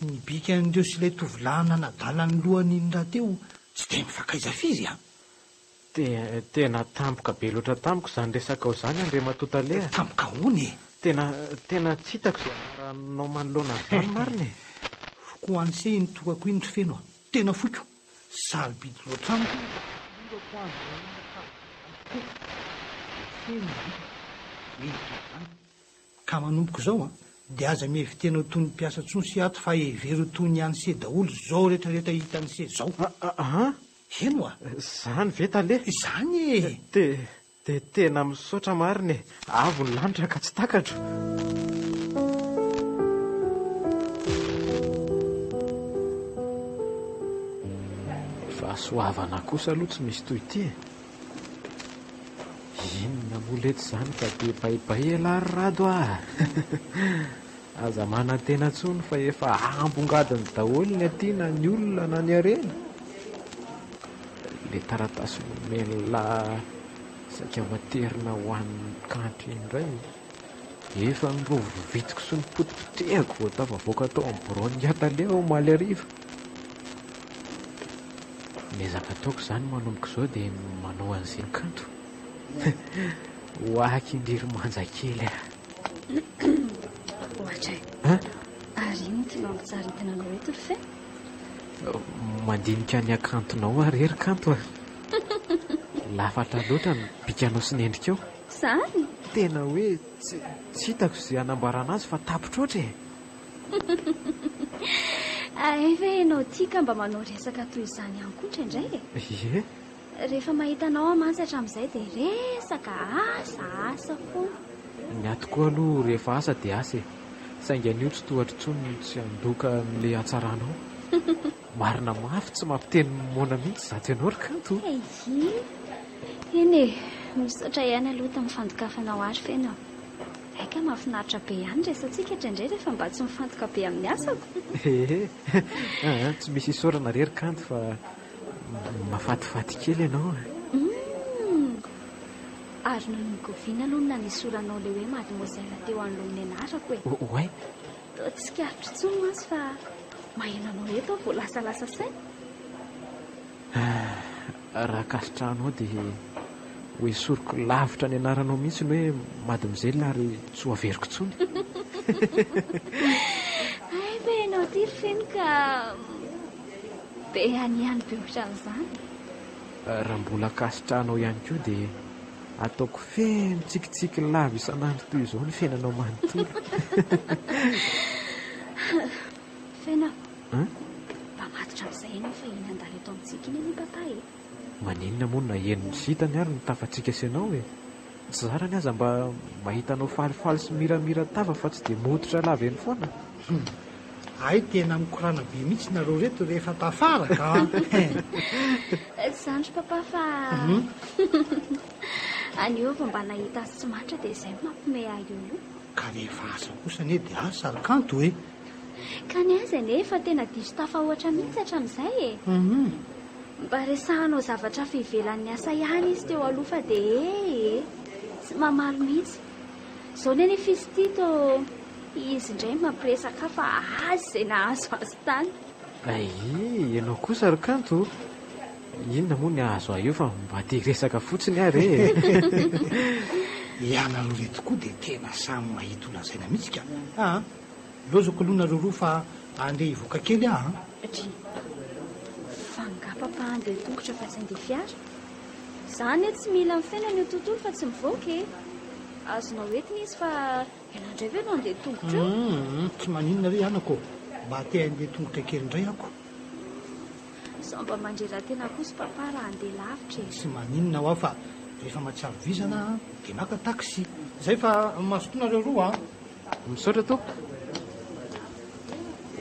ny bika an'ireo sy ilay tovilahana nadalany lohany iny raha teo tsy dia mifakaiza fizy tena tampoka be loatra tampoka zany resaka ao zany andre matotaleha. Tampoka hony e tena tsy hitako zay ranonao manoloana zany marina e. Foko any se iny tokako iny ry feno tena foiko sarobidy loatra amiko ka manomboko izao dia aza mihevitenao toy ny mpiasa tsony sy ato fa every toy ny any se daholo zao rehetrarehetra hitany se zao. Eno zany ve tale zany de tena misaotra marina e. Avo ny lanitra ka tsy takatro. Fahasoavana kosa aloha tsy misy toy ity e. Inona molety zany ka be baibay elary rado aza manantena tsony fa efa ambongadiny daholo ny aty na ny olona na ny arena. Le taratasy menla saika materina ho an'ny kanto indray efa nirovorovitiko sy ny potipotehako vao tafavoaka tao amin'ny borony ataleo omaly ariva. Mezaka ataoko zany manomboka izao dia manao an'izay kanto. hoaky indriry manja kely ohatra a ary iny ty mampijaritana anao eto ry fe mandinika ny akantonao ary ery kanto a lafatra loatra ny bikanao sy nendrikao zany tena hoe tsy hitako izay anambarana azy fa tapitra oatra efa ianao tia mba manao resaka toy izany ihany kotra indray e rehefa mahitanao amantsy hatramin'izay dia resaka asa foana ny atoko aloha rehefa asa dia asa e sainga an'io tsy tohatra tsony tsy andoka n'lay hatsaranao marina mafy tsy mampiteny mona mihitsy zaty ianao ry kanto eny e misaotra ihany aloha ta mifandokafanao ary fenao aika mahafinaritra be ihany resantsika hatraindray rehefa mba tsy mifantoka be amin'ny asako tsy misy isaorana rery kanto fa mafatifaty kely ianao ary no nygoviana aloha na nisoranao le hoe mademoiselle teo anoloany anarako e oay to tsikaritra tsony masy fa mahenanao eto vo lasalasa saina raha kasitrahanao dia hoe soroko lavitra ny anaranao mihitsy ny hoe mademoiselle ary tsy ho averiko tsony be anao ty ry feno ka be anyihany be ohatran'izany raha mbola kasitrahanao ihany koa dia ataoko feno tsikitsiky lava isan'andro toy izao ny fiainanao manontolo fenao mba matotra amin'izay eny fa iny andalo eto amintsika iny any papa e maninona moa na henony sitany ary ny tafatsika sy anao e tsy zarany aza mba mahitanao falifaly sy miramira tava fa tsy dia mototra lava eny foana ay tena mikorana be mihitsy nareo reto rehefa tafara ka zandro papa fa anio fa mba nahita azy tsy matra dia izay mampime ahy io ka rehefa asa kosany e dia asa ry kanto e ka ny azy anefa tena diso tafa ohatra mihitsy hatramin'izay e mba resahanao zavatra fivelan'ny asa ihany izy teo aloha fa dia tsy mamalo mihitsy zao ny any fistito izy indray mampiresaka fa azy izay nahazo azy tany ianao kosa ry kanto inona moa ny ahazo ah io fa mba tia resaka fotsiny ary ianareo reto koa dia tena samy mahita olazaina mihitsy ka lozako aloha nareo roa fa andeha hivoaka kely fanga papa andeha tongotra fa tsy andeha fiara zany e tsy mila mifenana io tontolo fa tsy mivoaka e azonao entina izy fa ianandray ve no andeha tongotra tsy maninona re anako mba te andeha tongotra kely indray ako sao mba mandrera-tena kosa papa raha andeha lavitra e tsy maninona ho aho fa rehefa matsiaro vizana dia maka taxi izay fa masotonareo roa misaotra to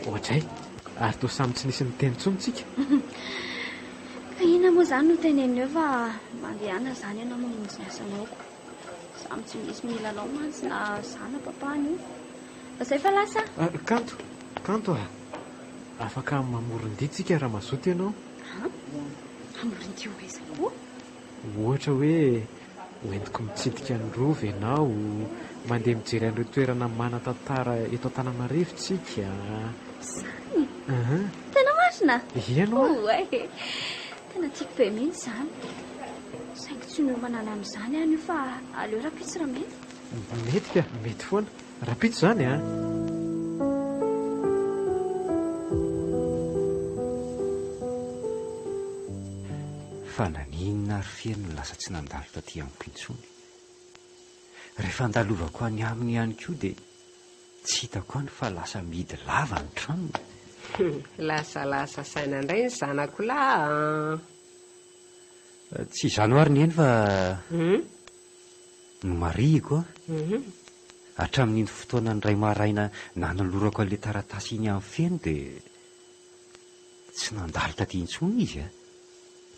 ohatray ary to samy tsy nisy niteny tsonitsika ka ina moa izany no teneneo fa mandehana izany ianao mamonjy ny asanaoko samy tsy misy milanao mantsy na zana papany io izay fa lasa kanto afaka mamoron-ditsika raha mazoto ianao amoron-dio izy koa ohatra hoe hoentiko mitsidika ny rova ianao mandeha mijery an'ireo toerana manan-tantara eto Antananarivontsika zany tena marina ianao tena tiako be mihitsy izany saingy tsy no manana amin'izany any io fa aleo rapitsy raha mety mety foana rapitso izany fa naninona ry fiaino lasa tsy nandalo taty amiko intsony rehefa andalovako any aminy ihany koa dia tsy hitako any fa lasa mihidy lava ny tranony lasalasa saina indray ny zanako lahy tsy izany ho ary ny eny fa no mariako hatramin'iny fotoana ny ray maraina nanolorako an'ilay taratasy iny amin'ny feno dia tsy nandalo taty intsony izy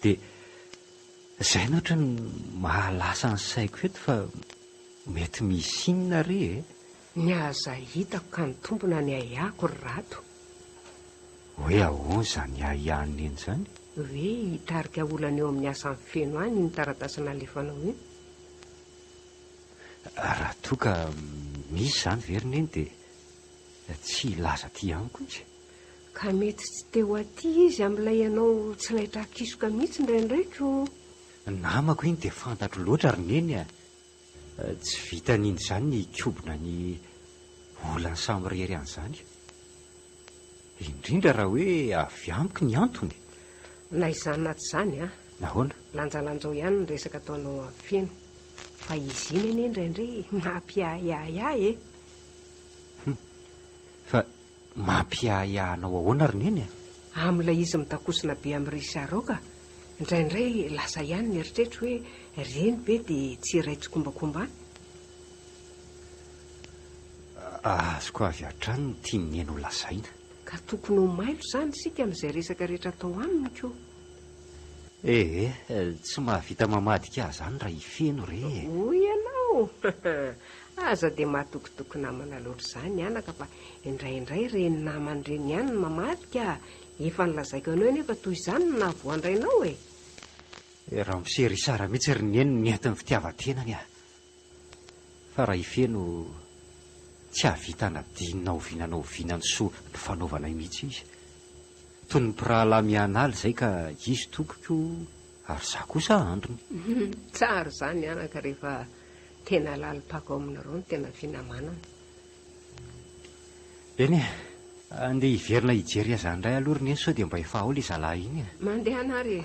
dia izay na ohatra ny mahalasa ny saiko eto fa mety misy inona re ny aza hitako ka ny tompona ny aiako ry rato hoe ahoana izany ahianiny eny izany hoe hitarika olana eo amin'ny asa amin'ny feno any ny taratasina alefanao iny raha toa ka misy izany verina eny dia tsy laza ty ihany koa izy ka mety tsy teo aty izy amin'ilay ianao tsy laitra kisoka mihitsy indraindraiko namako iny dia fantatro loatra ary neny Tsy vita n'indry izany ny kobona ny olany samirery an'izany. Indrindra raha hoe avy amiko ny antony. Na izany na tsy izany a, Nahoana? lanjalanjao ihany ny resaka ataonao amin'ny feno. Fa izy iny anie indraindray mampiahiahy e. Fa mampiahiahanao ahoana ry neny a? Amin'ilay izy mitakosina be amin'ny ry saroka, indraindray lasa ihany ny eritreritro hoe reny be dia tsy iray tsokombakombany. Azoko avy hatrany ny tia ny neny ho lazaina. Ka tokony ho mailo izany sika amin'izay resaka rehetra atao aminy koa. Tsy mahavita mamadika ahy izany raha hifeno re. Hoy ianao aza dia mahatokotoko namana loatra izany anaka, fa indraindray reny namany reny ihany ny mamadika. Efa nilazaiko anao nefa toy izany no nahavoandrainao e. Raha misery sara mihitsy ry neny mientin'ny fitiavan-tenany a. Fa raha hifeno tsy hahavita nadinina ovinana ovinany soa ny fanaovanay mihitsy izy. Toy ny mpirahalamy analy izay ka izy tokoko ary za kosa androny. Tsara izany anaka rehefa tena lalipako aminareo ny tena finamanana. Eny e, andeha hiverina hijery azy andray aloha ry neny sao dia mba efa ao ilay zalahy iny. Mandeha anary e.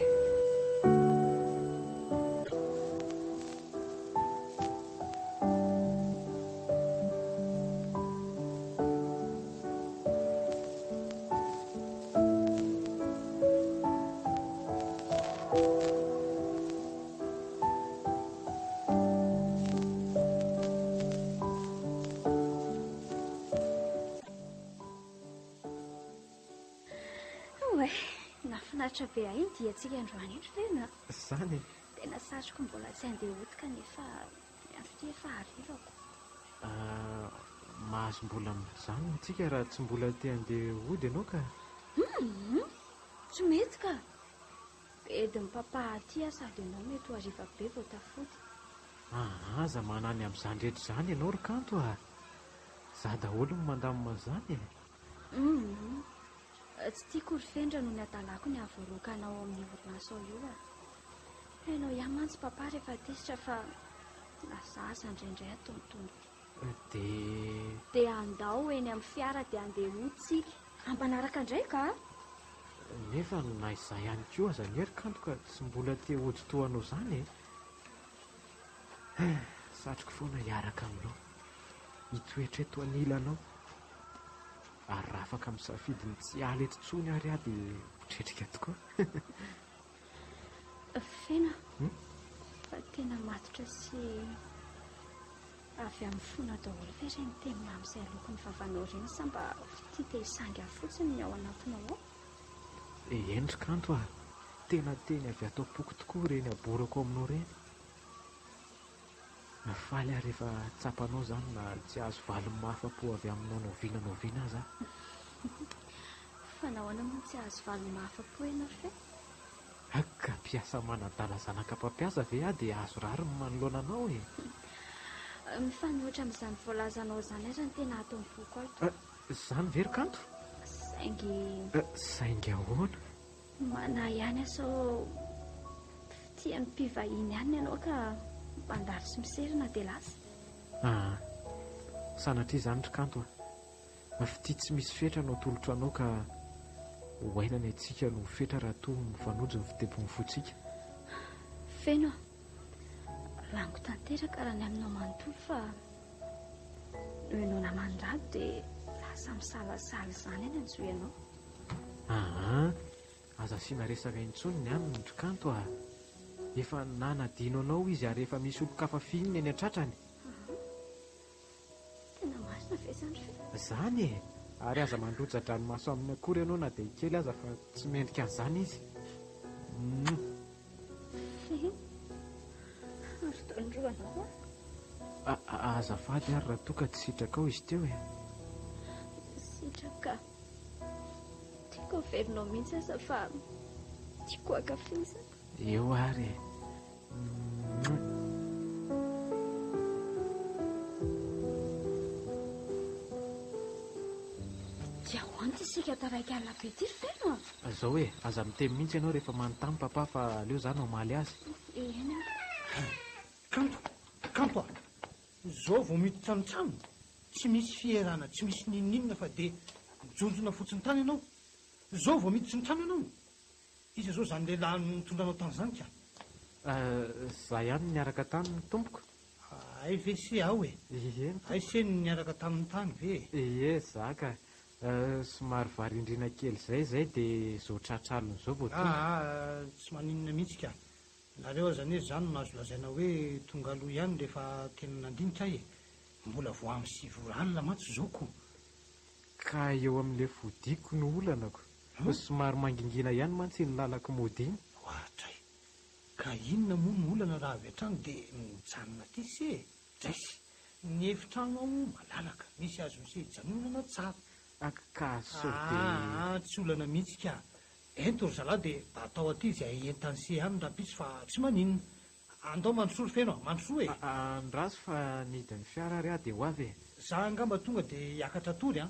Nafinaritra be ahy iny dia antsika androany iny fena. Izany Tena satroko mbola tsy andeha otika nefa andro efa harivako. mahazo mbola min'izany antsika raha tsy mbola te andeha hody ianao ka. Tsy mety ka. Edin'ny papa aty aho sady ianao mety ho hariva be vao tafody. Aza manany amin'izany rehetra izany ianao ry kanto a. Za daholo no mandamina izany e. Tsy tiako ry fendra no ny adalako ny ahavoarokanao amin'ny orinasa ao io a. Hainao ihany mantsy papa rehefa tisitra fa lazaza indraindray atontono. Dia andao eny amin'ny fiara dia andeha hotsika. Ampanaraka indray ka? Nefa na izay ihany koa aza ny hery kanto ka tsy mbola te hody toanao izany e. Satroko foana hiaraka aminao, hitoetra eto anilanao. Ary raha afaka misafidy ny tsy haly eto tsony ary aho dia motretrika tokoa. Fena, fa tena matotra sy avy amin'ny fona daholo ve ireny teny mamizay alokon'ny vavanao ireny sa mba tia te hisangy fotsiny ao anatinao ao? Endry kanto a, tena teny avy atao poko tokoa ireny aborako aminao ireny. Nafaly aho rehefa tsapanao izany na tsy azo valiny mahafa-po avy aminao noviana aza. Fa nahoana moa tsy azo valiny mahafa-po ianao fe? Ka mpiasa manadala zanaka mpampiasa ve aho dia azo rary ny manoloana anao e. Mifanohitra amin'izany voalazanao izany aza ny tena ato amin'ny voko ato. Izany very kanto? Saingy ahoana? Mana ihany asao tian'ny mpivahiny ihany ianao ka mandary sy miserina dia lasa. Sanatria izany ry kanto a. Mafity tsy misy fetra no tolotra anao ka hoainana antsika no fetra raha toa mifanojo ny fitebon'ny fotsika. Feno, lango tanteraka raha ny aminao manontolo fa noho ianao namandrady dia lasa misalasala izany any anjo ianao. Aza asiana resaka intsony ny aminy ry kanto a. Efa nanadino anao izy ary efa misy olo-kafa fihinina eny an-tratrany. Tena masina ve izany fe? Izany e, ary aza mandroja dranomaso amin'ny akory ianao na dia kely aza fa tsy mendrika an'izany izy. Fe, ary taondroa anao a? Azafady ary raha toa ka tsy sitraka ao izy teo e. Sitraka. Tiako averinao mihitsy aza fa tiako akafizina. Eo ary e. Dia hoanty isika taraiky alina be ity feno. Zao e, aza miteny mihitsy ianao rehefa manontany papa fa aleo izany omaly azy. Eny Kanto, zao vao miditra ny trano tsy misy fierana tsy misy nininona fa dia mijonjona fotsiny tany ianao. Zao vao miditra ny trano ianao iza zao zany lehilahy mitondra anao tan'izany ka? Za ihany niaraka tany ny tompoko. Ay ve se aho e? Ie ay se niaraka tamin'ny tany ve? ie za ka somary varindrina kely zay dia zao tratralony zao vao tsy maninona mihitsy ka. Nareo azany hoe zany no azo lazaina hoe tonga aloha ihany rehefa tena nandinika e. Mbola vo amin'ny 7 alina matsy zao ka eo amin'le fodiko no olanako. Somary mangingina ihany mantsy ny lalako modiny. Ohatray ka inona moa no olana raha avy hatrany dia mijanona ty se draisy ny efitrano malalaka misy azo mise hijanonana tsara. Ka sao dia tsy olana mihitsy ka. Ento ry zalahy dia mba atao aty izay entany se any rapisy fa tsy maninona. Andao mandrosoa ry feno mandrosoa e. Andraso fa nidiny fiara ry aho dia ho avy e. Za angamba tonga dia hiakatra tory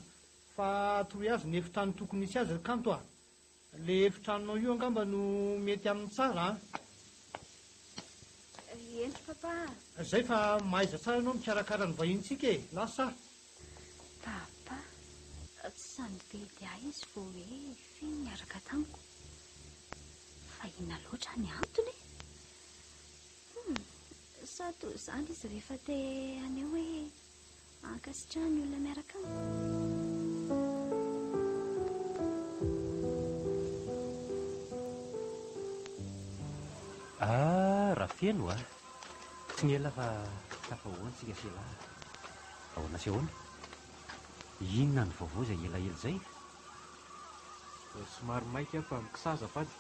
fa toroy azy ny efitrano tokony misy azy kanto le efitranonao io angamba no mety amin'ny tsara Entro papa. Zay fa mahaiza tsara ianao mikarakara ny vahintsika e lasa. Papa, tsy sany be dia izy vao hoe fi miaraka tamiko. Fa inona loatra ny antony? Sa toy izany izy rehefa te aneo hoe ankasitrahany ny olona miaraka raha feno tsy ny ela fa tafahoantsika se lahy. Ahoana se ahoana? Inona ny vaovao izay elaela zay? Somary maika fa mikisaza fady.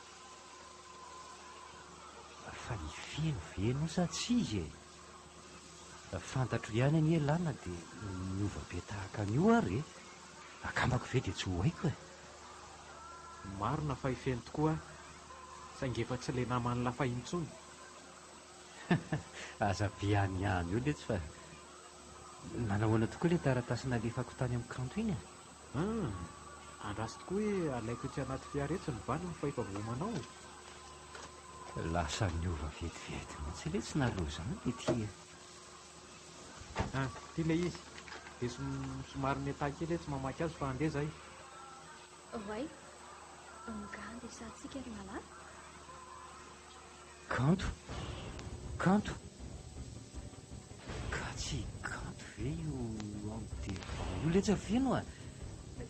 Fa ifeno sa tsy izy e? Fantatro ihany any elana dia miova be tahaka an'io ary akambako ve dia tsy ho haiko e? Marina fa ifeno tokoa saingy efa tsy ilay namany lafahintsony. Aza be any ihany io le tsy fa nanahoana tokoa ilay taratasy nalefako tany amin'ny kanto iny andraso tokoa hoe alaiko ety anaty fiaretsy ny valiny fa efa vomanao. Lasa niova vetivety mihitsy le tsy naloha zany ety. Ty ilay izy dia somary meta kely tsy mamaky azy fa andeha zay. Oay, nga andesantsika ry malahy. Kanto ka tsy kanto ve io dia io le tsy feno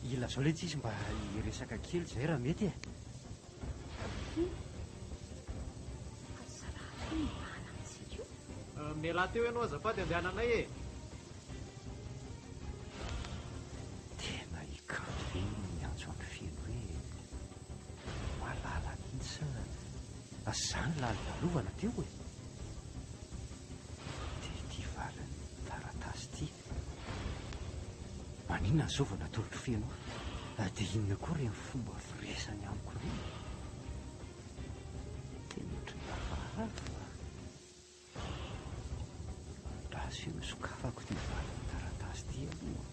ila zao le tsisy mba hiresaka kely zay raha mety Miala teo ianao azafady andehananay e. Tena ikanto ve miantso amin'ny feno hoe malala mihitsy zany lalovana teo e. Dia ty valany taratasy ty maninona zao vao natolotro feno dia inona koa reny fomba firesany amiko reny. Tena ohatrany lafarava raha no sokafako ty valany taratasy ty aloha.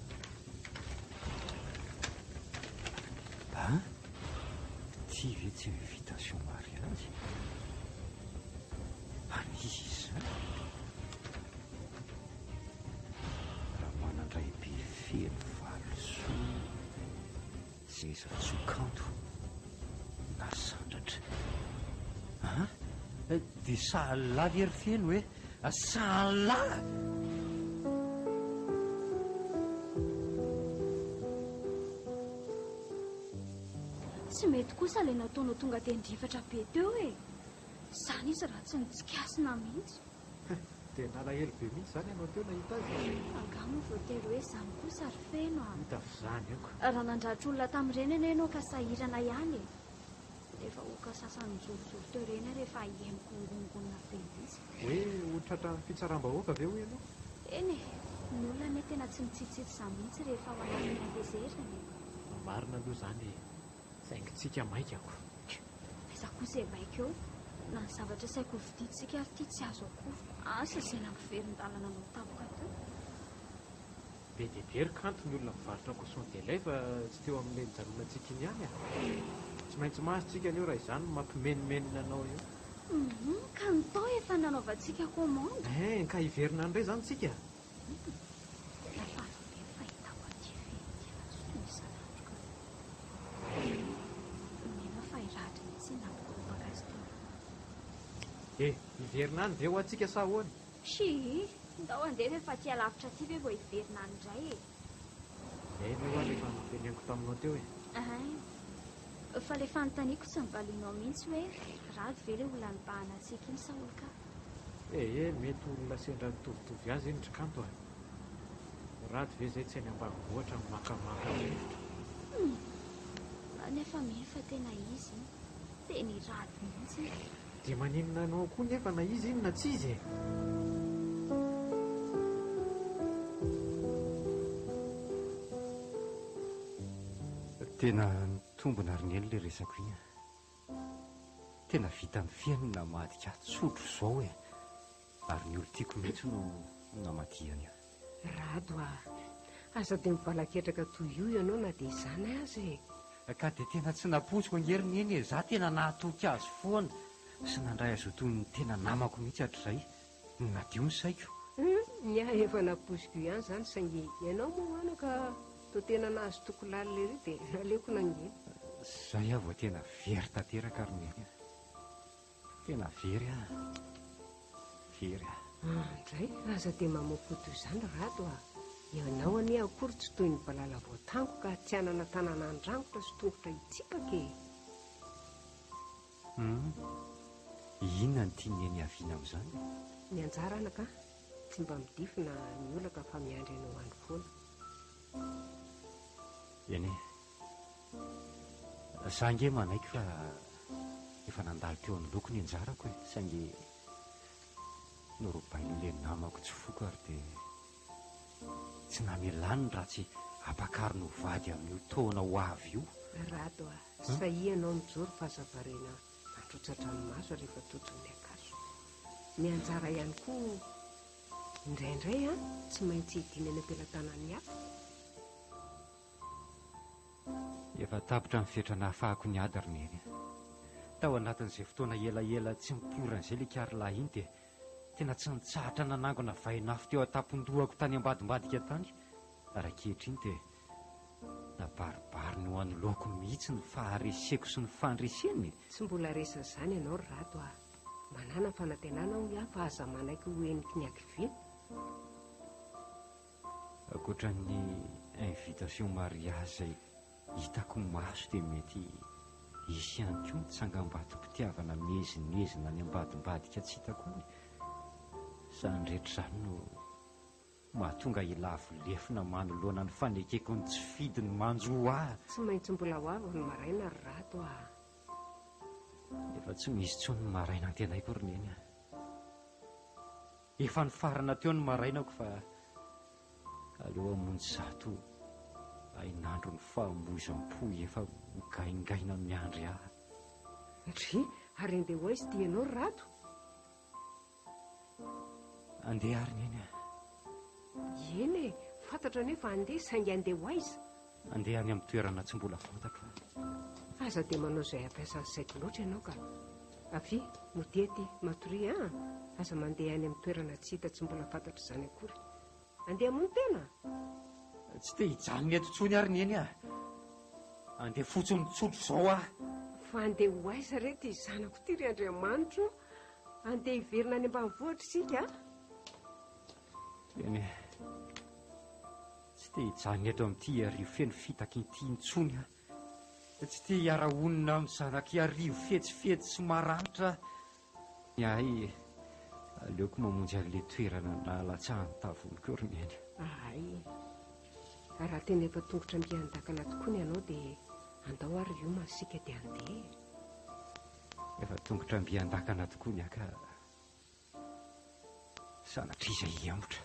Ty ve tsy invitation mariage? Anizy izany raha manandray be feno valosoa zay zatsokanto na sandratra dia sahala ery feno hoe sahala. Tsy mety kosa ilay nataonao tonga tendrifatra be teo e. Izany izy raha tsy nitsikasina mihitsy. Dia nalahelo be mihitsy izany ianao teo nahita azy. Angamo voatery hoe izany kosa ry feno hita izany aoko. raha nandratra olona tamin'ireny anie ianao ka sahirana ihany e. Rehefa oka sasany mijorojoro teo ireny rehefa ihemiko ngongonina be mihitsy. Hoe otratra ny fitsaram-bahoaka ve ho ianao? Eny e, ny olona anie tena tsy mitsitsitsy izany mihitsy rehefa ho anatiny dezeriny. Marina aloha izany saingy tsika maika ako. Aiza kosa e maika eo na ny zavatra saiko viditsika ary ty tsy azo akovo. Asa izay nampiverin-dalana no tapoka teo. Be dia be ry kanto ny olona mivarotra caution de lait fa tsy teo amin'ilay nijanonantsika iny ihany tsy maintsy mahazotsika anio raha izany mampimenimenina anao io. Ka nitao efa nanaovantsika commande. Ka hiverina andray izany tsika. Lafarobe fahitao aty fentyana sotoy isan'andro ka mena fahirahatra mihitsy nampikopaka azy teo. Iverinany ve ho antsika sa ahoana? Si ndao andeha rehefa tia lavitra aty ve vao iverinany indray Eny hoa rehefa navelianiko taminao teo fa le fanontaniako sy nivalinao mihitsy hoe rady ve le olona nibahana antsika iny sa olo ka? Mety olona sendra mitovitovy azy eny trikanto rady ve zay tsy any ambanivohitra makamaka rivotra. Nefa fa tena izy teny rady mihitsy. dia maninona anao koa nefa na izy iny na tsy izy Tena nitombona ary neny le resako iny. Tena vita amin'ny fiainy namadika tsotro izao ary ny olo tiako mihitsy no namadihany. Rado aza dia mivalaketraka toy io ianao na dia izany azy Ka dia tena tsy napotsiko angeriny eny za tena nahatoky azy foana sy nandray azy ho toy ny tena namako mihitsy hatr'izay nadio ny saiko. Ny efa naposiko ihany izany saingy ianao moa ano ka to tena nahazo toko lalina ery dia naleoko nangeny. Zay aho vao tena very tanteraka ary neny. Tena very Indray aza dia mamoapoto izany Rado ianao anie akory tsy toy ny balala voatango ka tsy hanana tanana andrangotra sy tongotra hitsipaka Inona ny tiany eny aviana amin'izany? Ny anjarana ka tsy mba midifina ny olaka fa miandry anao andro foana. Eny za nge manaiky fa efa nandalo teo amin'ny lokony anjarako saingy norobain'le namako tsy foko ary dia tsy namelany raha tsy ampakarino vady amin'ny taona ho avy io. Rado sahianao mijoro fahazavarena atrotsatra ny maso rehefa totrony akaso. Ny anjara ihany koa indraindray tsy maintsy hidiny any am-pelantanany hafa. Efa tapitra ny fetra nahafahako ny ady ary neny. Tao anatin'izay fotoana elaela tsy miporan'izay le karolahy iny dia tena tsy nitsahatra nanangona vainafo teo an-tampon-dohako tany ambadimbadika tany ary ankehitriny dia nabaribary ny ho anoloako mihitsy ny fahareseko sy ny fandreseny. Tsy mbola resa izany ianao Rado manana fanantenana ho ia fa aza manaiky ho eniky ny ankiviana. Ankoatran'ny invitation mariage zay hitako maso dia mety isy ihany koa nitsangam-batom-pitiavana mezinezina any ambadimbadika tsy hitako ny izany rehetra izany no mahatonga ilavo lefina manoloana ny fanekeko ny tsy fidiny manjo Tsy maintsy mbola ho avy ny maraina Rado Efa tsy misy tsony ny maraina antenaiko ry neny. Efa nifarana teo ny marainako fa aleo hamonjy zato ainandro ny fahambozam-po efa hogaingaina miandry Ry ary andeha ho aizy dia ianao Rado? Andeha ary neny Eny fantatra nefa andeha saingy andeha ho aiza? Andeha any amin'ny toerana tsy mbola fantako. Aza dia manao izay ampiasan'ny saiko loatra ianao ka avy motety matory aza mandeha any amin'ny toerana tsy hita tsy mbola fantatra izany akory. Andeha hamono tena? Tsy te hijanony eto intsony ary neny andeha fotsiny tsotro izao Fa andeha ho aiza reto izanako ty ry Andriamanitra? Andeha hiverina any ambanivohitra isika Eny tsy te hijanony eto amin'ity arivo feno fitaky ity intsony tsy te hiara-onina amin'ny zanaky arivo fetsifetsy sy maranitra. Ay aleoko mamonjy an'le toerana nahalatsahan'ny tavoniko ry neny. Raha tena efa tongotra mpiandakana tokoa ny ianao dia andao ary io masika dia andeha. Efa tongotra mpiandakana tokoa ny aka sanatria izay hiamotra.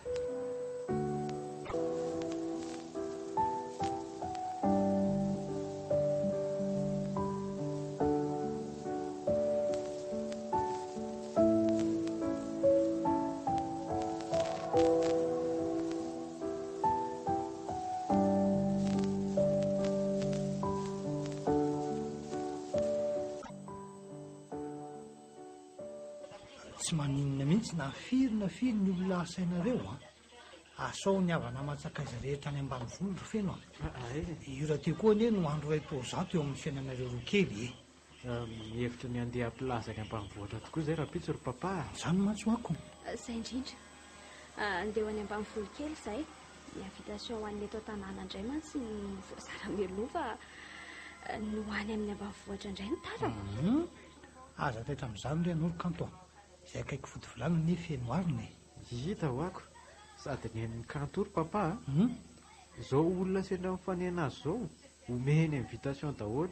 Tsy maninona mihitsy na firy ny olona asainareo asao ny havana matsakaiza rehetra any ambany voly ry feno io raha ty koa anie no andro ray tozato eo amin'ny fiainanareo roa kely mihevitra ny andeha ampilazaka ambanivohitra tokoa zay raha pitso ry papa. Izany matso ako. Izay indrindra andeha ho any ambany voly kely izay miavitation ho an'ny eto an-tanàna indray mantsy ny voazara melova no any amin'ny ambanivohitra indray ny tarako. Aza taitra amin'izany re an'olo kanto izay akaiky fody volana ny fenoariny. Hita ho ako sady ny an'ny kanto ry papa. Zao olona sendra mifanena azy zao omeny invitation daholo.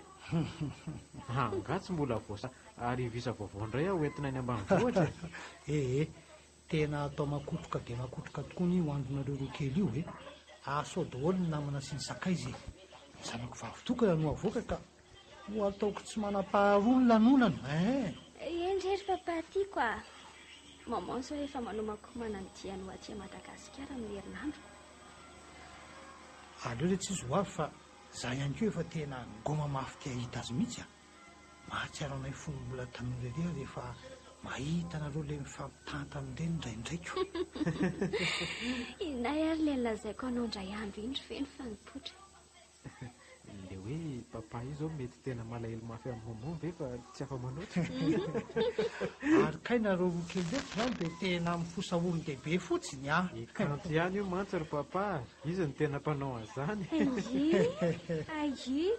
Angatsy mbola voasa ary visa vaovao indray aho entina any ambanivohitra. Tena atao makotroka dia makotroka tokoa ny hoandronareo roa kely io asao daholo ny namana sy ny sakaizy. Zanako vavitokana no avoaka ka ho ataoko tsy manam-paharoa ny lanonana. Endrery papa tiako a. Maman sao efa manomako manandiany ho aty Madagasikara amin'ny herinandro. Aleo le tsisy ho avy fa za ihany koa efa tena goma mafy tia hita azy mihitsy a. Mahatsiaro anay fony mbola tanora ery rehefa mahita anareo le mifampitantana ireny indraindraiky. Inay ary le lazaiko anao indray andro iny ry feno fa nipotra. Le hoe papa io zao mety tena malahelo mafy amin'ny momon ve fa tsy afa manoatra. Ary kainareo roa kely ndraiky izany dia tena mifosa olon-dehibe fotsiny a. Kanto ihany io mantsy ry papa, izy ny tena mpanao an'izany. Ayi,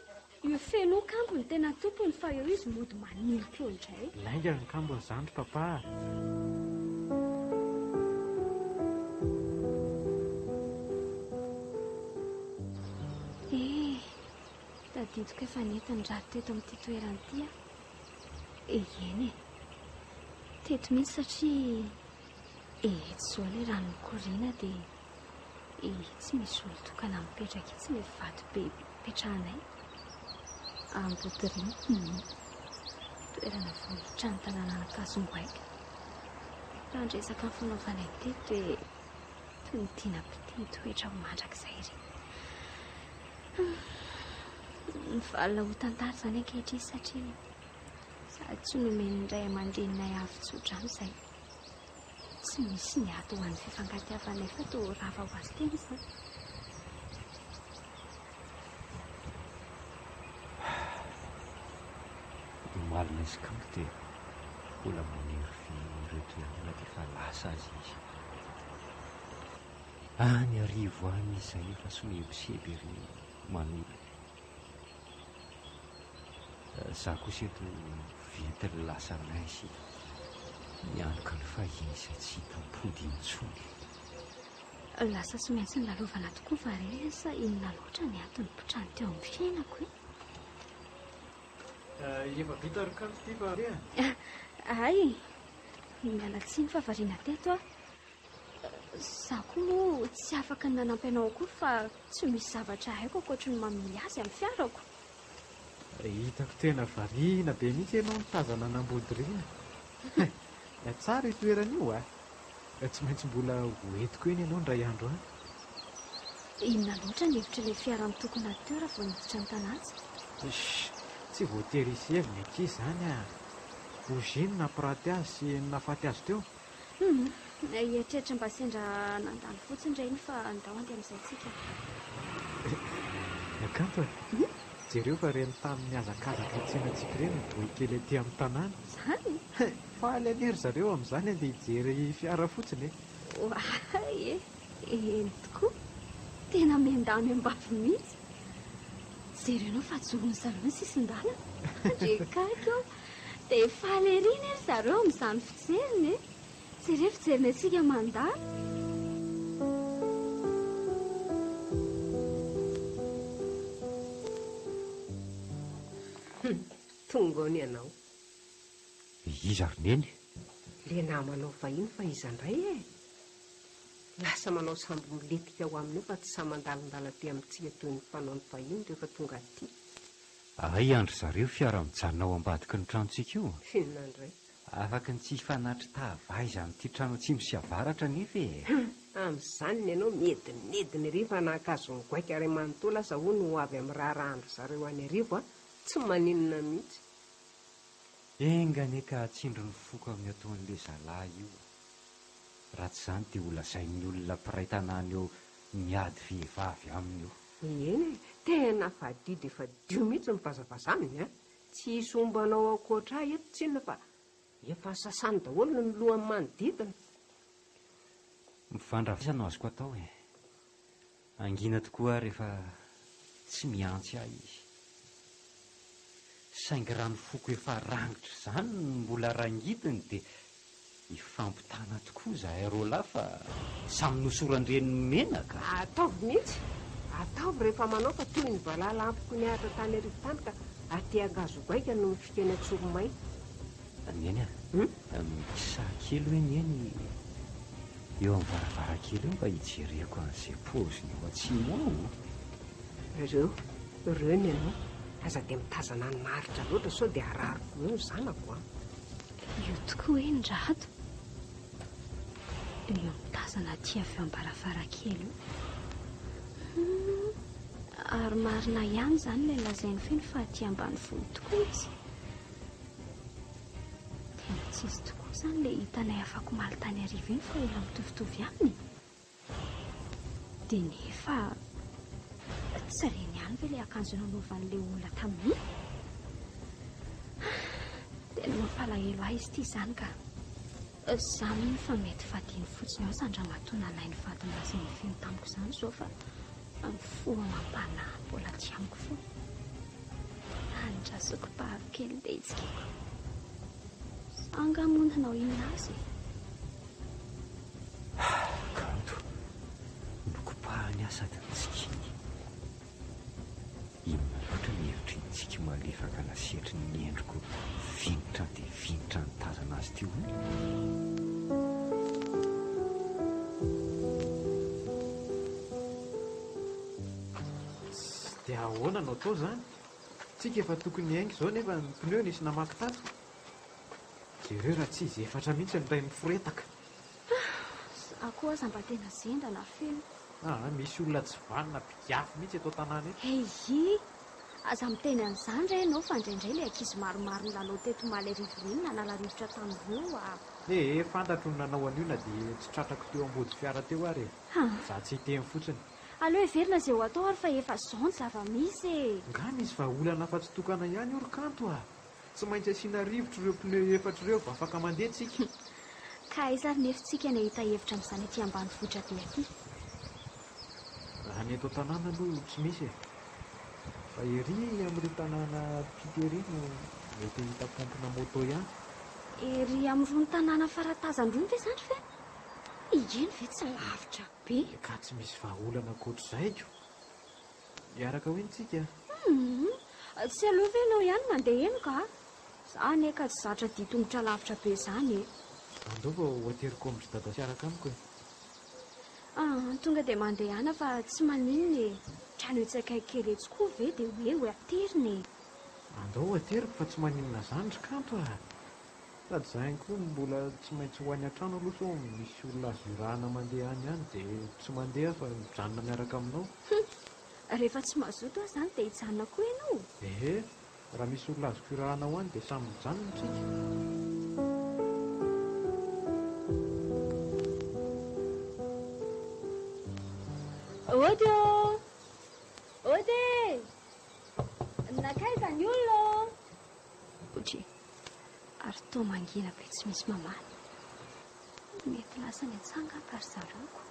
io feno kampo ny tena tompony fa eo izy mody manilika eo indray. Lainga ny kambony izany ry papa. Tadidiko efa nentiny rato teto amin'ity toerana ity a. Eny teto mihitsy satria etsy zao ilay rano mikoriana dia tsy misy olo tokana mipetraka itsy ny vato be petrahanay ambodiriny toerana vohitra ny tanàna Kasongoaika. Raha andresaka ny fanaovanay teto dia toy ny tiana pitiny toetra ho mandrakizay ry. Ny valina ho tantara izany ankehitriny satria sady tsy nomeny indray aman-dreninay avy-tsotra amin'izay. Tsy misy ny ato ho an'ny fifangatiavanay fa toa rava ho azy tena izany. Malina izy kanto dia mbola manervy ireo toerana dia efa lasa azy izy. Any arivo any izay efa somebiseby ery manolo. Za kosa eto vita ny lasa nay sy mianoka ny fahiny izay tsy hita mpody intsony. Lasa sy maintsy ny lalovana tokoa varena sa inona loatra ny antony potrany teo amin'ny fiainako e? Efa vita ry kanto ty va re? Ay, mialatsiny fa variana teto a. Za koa moa tsy afaka ny nanampy anao koa fa tsy misy zavatra haiko ankoatra ny mamily azy amin'ny fiarako. Hitako tena variana be mihitsy ianao nitazana nambodiriana. Tsara itoerana io a. Tsy maintsy mbola hoentiko eny ianao ndray andro any. Inona loatra ny hevitra ilay fiara mitokona teo raha vao niditra ny tanàtsy? Tsy voatery hisy heviny aty izany a. Oziny nampiraty azy sy nafaty azy teo. Eritreritra mba sendra nandalo fotsiny ireny fa andao andeha amin'izay tsika. Nakanto e. Jereo fa reny tamin'ny hazakazaka tsenantsika ireny voy kely aty amin'ny tanàna. Izany? Faly anery zareo amin'izany andeha hijery fiara fotsiny e. Oay eny tokoa. Tena miandamy ambavy mihitsy. Jerenao fa jorony zareo ny sisin-dalana. Rekako dia faly ery nery zareo amin'izany fijeriny e. Jereo fijeriny antsika mandalo. Tonga ao ny ianao. Iza ry neny? Le namanao vahiny fa iza indray e. Lasa manao sambo miletika ho aminy io fa tsy samandalindala ty amintsika toy ny mpanao ny vahiny rehefa tonga aty. Ay andry zareo fiara mijanona ao ambadiky ny tranontsika io. Finona indray. Afaka ny tsy fanatry tahavaiza amin'ity trano tsy misy avaratra nefa e. Amin'izany ny ianao medinediny riva nahakazongoaika ary manontolo asa ho no avy amin'ny raharahandro zareo any arivo a. Tsy maninona mihitsy. Engane ka atsindro ny foka amin'ny ataon'ilay zalahy io. raha tsy izany dia holazain'ny olona mpiray tanàna eo miady vehivavy aminy io. eny tena fadidy efa dio mihitsy mivazavazaminy a tsy hisy ombanao akoatra eto tsinona fa efa sasany daholo ny lohan'ny manodidina. Mifandravesana no azoko atao e. Angina tokoa rehefa tsy miantsy ahy izy. Saingy rano foko efa rangitra izany no mbola rangitiny dia hifampitana tokoa zahay roa lahy fa samy nosorandren'ny menaka. Ataovy mihitsy, ataovy rehefa manao fa toy ny valala ampoko ny ahatra tany arivo tany ka aty Angazobaika no mifikeny Tsoromay. Neny a, misa kely hoe nieny eo amin'ny varavarankely eo mba hijereko an'izay paoziny eo atsimo ao. Ireo ny ianao aza dia mitazana ny maritra loatra sao dia arariko eo ny zanako a. Io tokoa hoe ndrato eo mitazana aty avy am-baravarankely io. Ary marina ihany izany ilay lazainy feno fa aty ambanivolo tokoa izy. Tena tsisy tokoa izany ilay hitanay afaka omaly tany ariva eny fa olona mitovitovy aminy. Dia nefa tsy reny ihany ve ilay akanjo nanaovan'ilay olona tamin'iny. Tena mampalahelo ahy izy ity izany ka izaho mihitsy fa mety fadiny fotsiny ao sandramatoana anay ny vadina azy ny feno tamiko izany zao fa ny foa mampanahy mbola tsy amiko foa. Andrasoko pahavo kely dia itsikiko. Angamonanao inona azy? Kanto, nokopahany aho sady nitsikiny. Inona loatra ny hevitrintsika malefaka nasetry ny endriko vinitra dia vinitra ny tazana azy teo. Dia ahoana no atao izany? Tsika efa tokony haingo izao nefa ny pneu nisy namaky tato. Jereo raha tsy izy efatra mihitsy ny ray miforetaka. Zaho koa aza mba tena zenda na feno. Misy olona tsy valina mpiafy mihitsy eto an-tanàna eto. Ehi, aza miteny an'izany ray ianao fa indraindray ilay ankizy maromaro ny lalao teto maly rivoriny nanala rivotra tamin'ireo a. Fantatro ny nanao an'io na dia tsy tratrako teo ambody fiara teo ary e. Za tsy hiteny fotsiny. Aleo heverina izay ho atao ary fa efa izao ny zava-misy e. Nga misy vahaolana fa tsy tokana ihany io ry kanto a. Tsy maintsy asiana rivotra ireo pneu efatra ireo fa afaka mandeha tsika. Ka aiza ary nefitsika ny ahita hevitra amin'izany aty ambanivohitra be aty. Raha ny eto tanàna aloha tsy misy e. Fa ery amin'ireo tanàna pity no mety hita pompona moto ihany. Ery amin'irony tanàna faratazan-drony ve izany fe? Iny ve tsy lavitra be? Ka tsy misy vahaolana ankoatr'izay ko. Hiaraka hoeny tsika. Tsy aloha ve ianao ihany mandeha eny ka? Za neka tsy zatra dia tongotra lavitra be izany e. Andao fa hoateriko amin'ny dada sy araka amiko e. Tonga dia mandeha ihany fa tsy maninona e. Trano etsakaikely etsokoa ve dia hoe aterina e. Andao hoateriko fa tsy maninona izany ry kanto a. Sady izay koa mbola tsy maintsy ho any an-trano aloha sao misy olona azo irahana mandeha any ihany dia tsy mandeha fa mijanona miaraka aminao. Rehefa tsy mazoto aho izany dia hijanona koa ianao. Raha misy olona azo irahana ho any dia samy mijanona tsika. Ody ô! Ody! Nakaiza ny olona? Ody, ary toa mangina be tsy misy mamana. Mety lasa ny atsanga ry zareoko.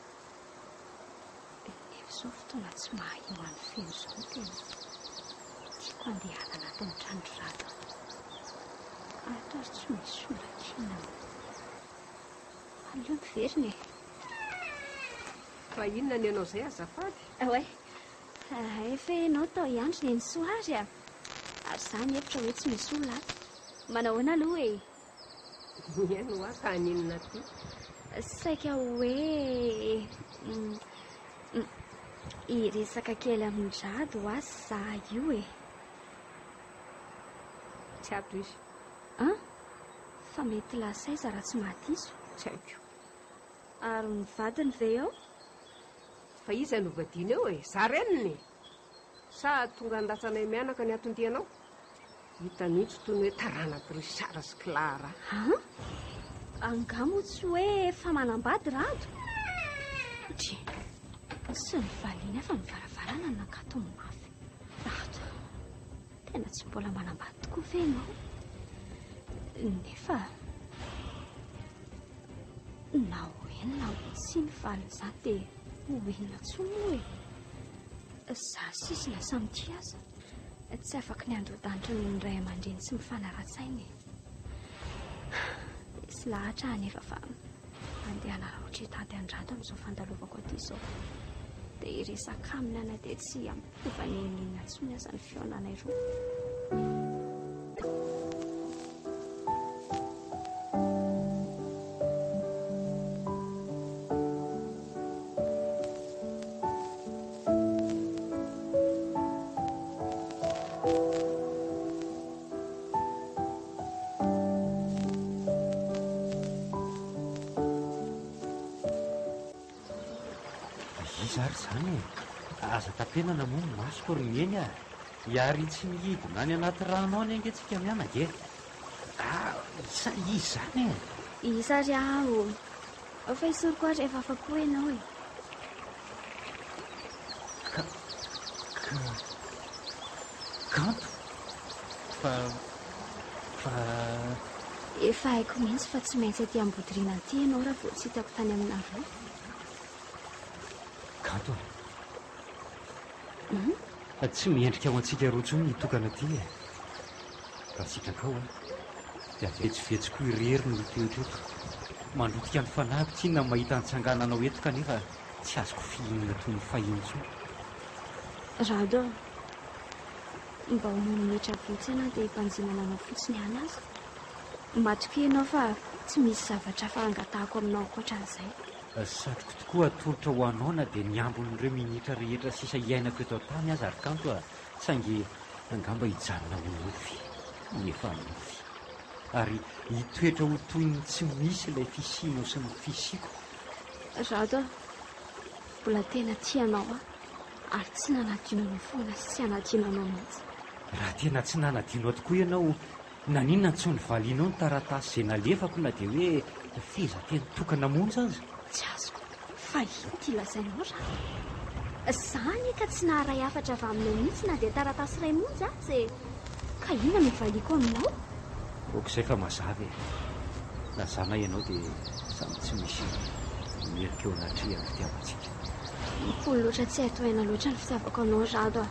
Nefa izao fotoana tsy mahahino any feno izao tena. Tiako andeha any anatin'ny tranondrato. Ato ary tsy misy olana. Aleo miverina e. Fa inona ny ianao izay azafady? Efa ianao tao iandro ny soary a. Ary izany hevitra hoe tsy misy olona ato. Manao ahoana aloha e? Miaino aho ka aninona ty? Saika hoe iresaka kely amin'ny rado ho azy za io e. Tsy ato izy. Fa mety lasaiza raha tsy mahadiso. Tsy haiko. Ary ny vadiny ve eo? Fa iza no vadina eo e? Za reniny. Sa tonga andatsanay mianaka ny atondianao? Hita mihitsy toy ny hoe taranaky ry Sara sy Clara. angamo tsy hoe fa manambady rado dri sy ny valiana fa mivaravarana nakato ny mafy rado tena tsy mbola manambady tokoa ve ianao nefa na hoenina sy ny valiny za dia hoenina tsony hoe za sisina samity aza tsy afaka ny andro-danitra ny ray aman-dreny sy mifanara-tsainy isy lahatra anefa fa andehana raotra tady andrato amin'izao fandalovako aty izao dia iresaka aminy ana dia tsy ampitovany inona tsony aza ny fionanay roa. Izary zany aza tapenana moa ny masoko ry mieny a iary tsy mihidina any anaty rano any angentsika mianage izy zany Isary aho fa isoriko ary efa afa-po ianao e kanto fa efa haiko mihitsy fa tsy maintsy aty ambodiriana aty ianao raha vao tsy hitako tany aminareo kanto tsy miendrika ao antsika roa tsony hitokana aty e raha sitraka ao a dia avetsivetsy koa irery no hitoetroeto mandrotika ny fanahy tsinona mahita nitsangananao eto kanefa tsy azoko fihinana toy ny fahiny tsony rado mba homonitra votsy ianao dia mpanjinana anao fotsiny ana azy matriko ianao fa tsy misy zavatra fahangatahako aminao ankoatran'izay satroko tokoa atolotra ho anao na dia niambon'ireo minitra rehetra sisa iainako eto an-tany azy ary kanto a saingy angamba hijanona honofy nefa nofy ary hitoetra ho toy ny tsy misy ilay fisino sy ny fisiko rado mbola tena tianao a ary tsy nanadinanao foana sy tsy hanadinanao mihitsy raha tena tsy nanadinao tokoa ianao naninona ny tsony valianao ny taratasy izay nalefako na dia hoe feza teny tokana monja azy tsy azoko fa ity lazainao raha zany ka tsy naharay afatra avy aminao mihitsy na dia taratasy ray monja azy ka inona mivaliako aminao okizay fa mazava e nazana ianao dia samy tsy misy mierika eo anatry amin'ny fitiavantsika mipolo loatra tsy haito aina loatra ny fitiavako anao rado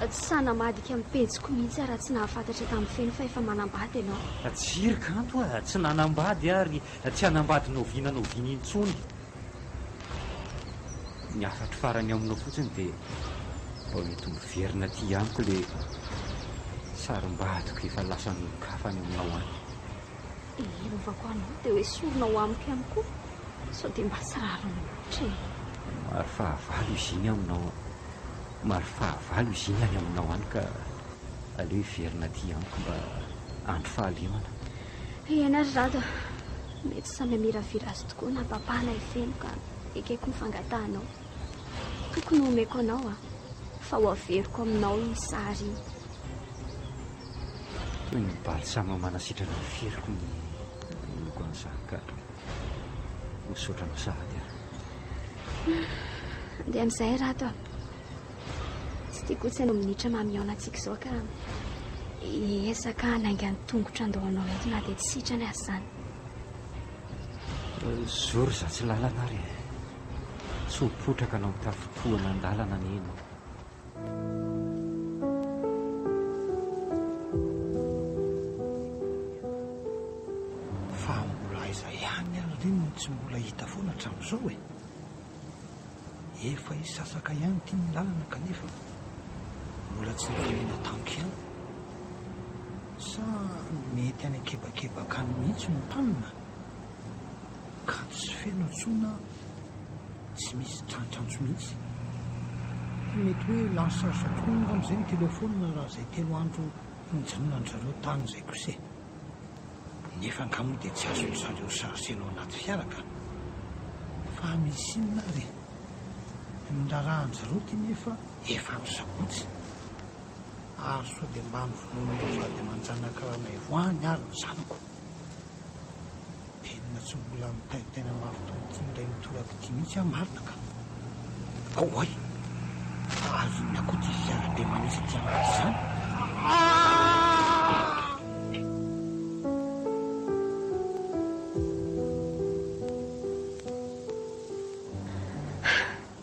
a tsy sanamadika amin'ny pejiko mihitsy raha tsy nahafantatra tamin'ny feno fa efa manambady ianao tsiry kanto a tsy nanambady ary tsy hanambady novinanao viny intsony ny afatry farany aminao fotsiny dia mba mety miverina aty amiko le sarim-badiko efa lasa nokafany aminao any ilovako anao dia hoe soronao amiko ihany koa sao dia mba sy rariny loatra e maro fahavalo iziny aminao maro fahavalo iziny any aminao any ka aleo hiverina aty amiko mba andro fahalemana ena ry rado mety samy amiravira azy tokoa na papahana ifeno ka ekeko mifangatahanao tokony omeko anao a fa ho averiko aminao ny sary toy ny balisama manasitrana ny feriko ny loko an'izany ka hosotrana sahady dia amin'izay rato a tsy tiako tsy hanao minitra mamiaona antsika izao ka esaka nainga ny tongotra andahoanao eto na dia tsy sitrany azy zany zory za tsy lalana ary tsy hopotraka anao mitafipohana an-dalana ny enao fa mbola aiza ihany ary renony tsy mbola hita foana hatramin'izao efa isasaka ihany tia ny lalana kanefa mbola tsy nirena tamiko ihany sa mety any akebakebaka any mihitsy no tanina ka tsy feno ntsona tsy misy trantrantso mihitsy mety hoe lasasatonga amin'izay ny telefona raha izay telo andro nijanona ny zareo tany izay kose nefa angamo dia tsy azony zareo sarsenao anaty fiaraka fa misy inona ary nirarahany zareo ty nefa efa misabotsy ary sao dia mbany vonoana fa dia manjanaka ranay voany ary ny zanako tena na tsy mbola mitaitena mavototindray mitorako ty mihitsy aho marina ka aoay azony akoa ty fiarabe manisy ty anaty izany.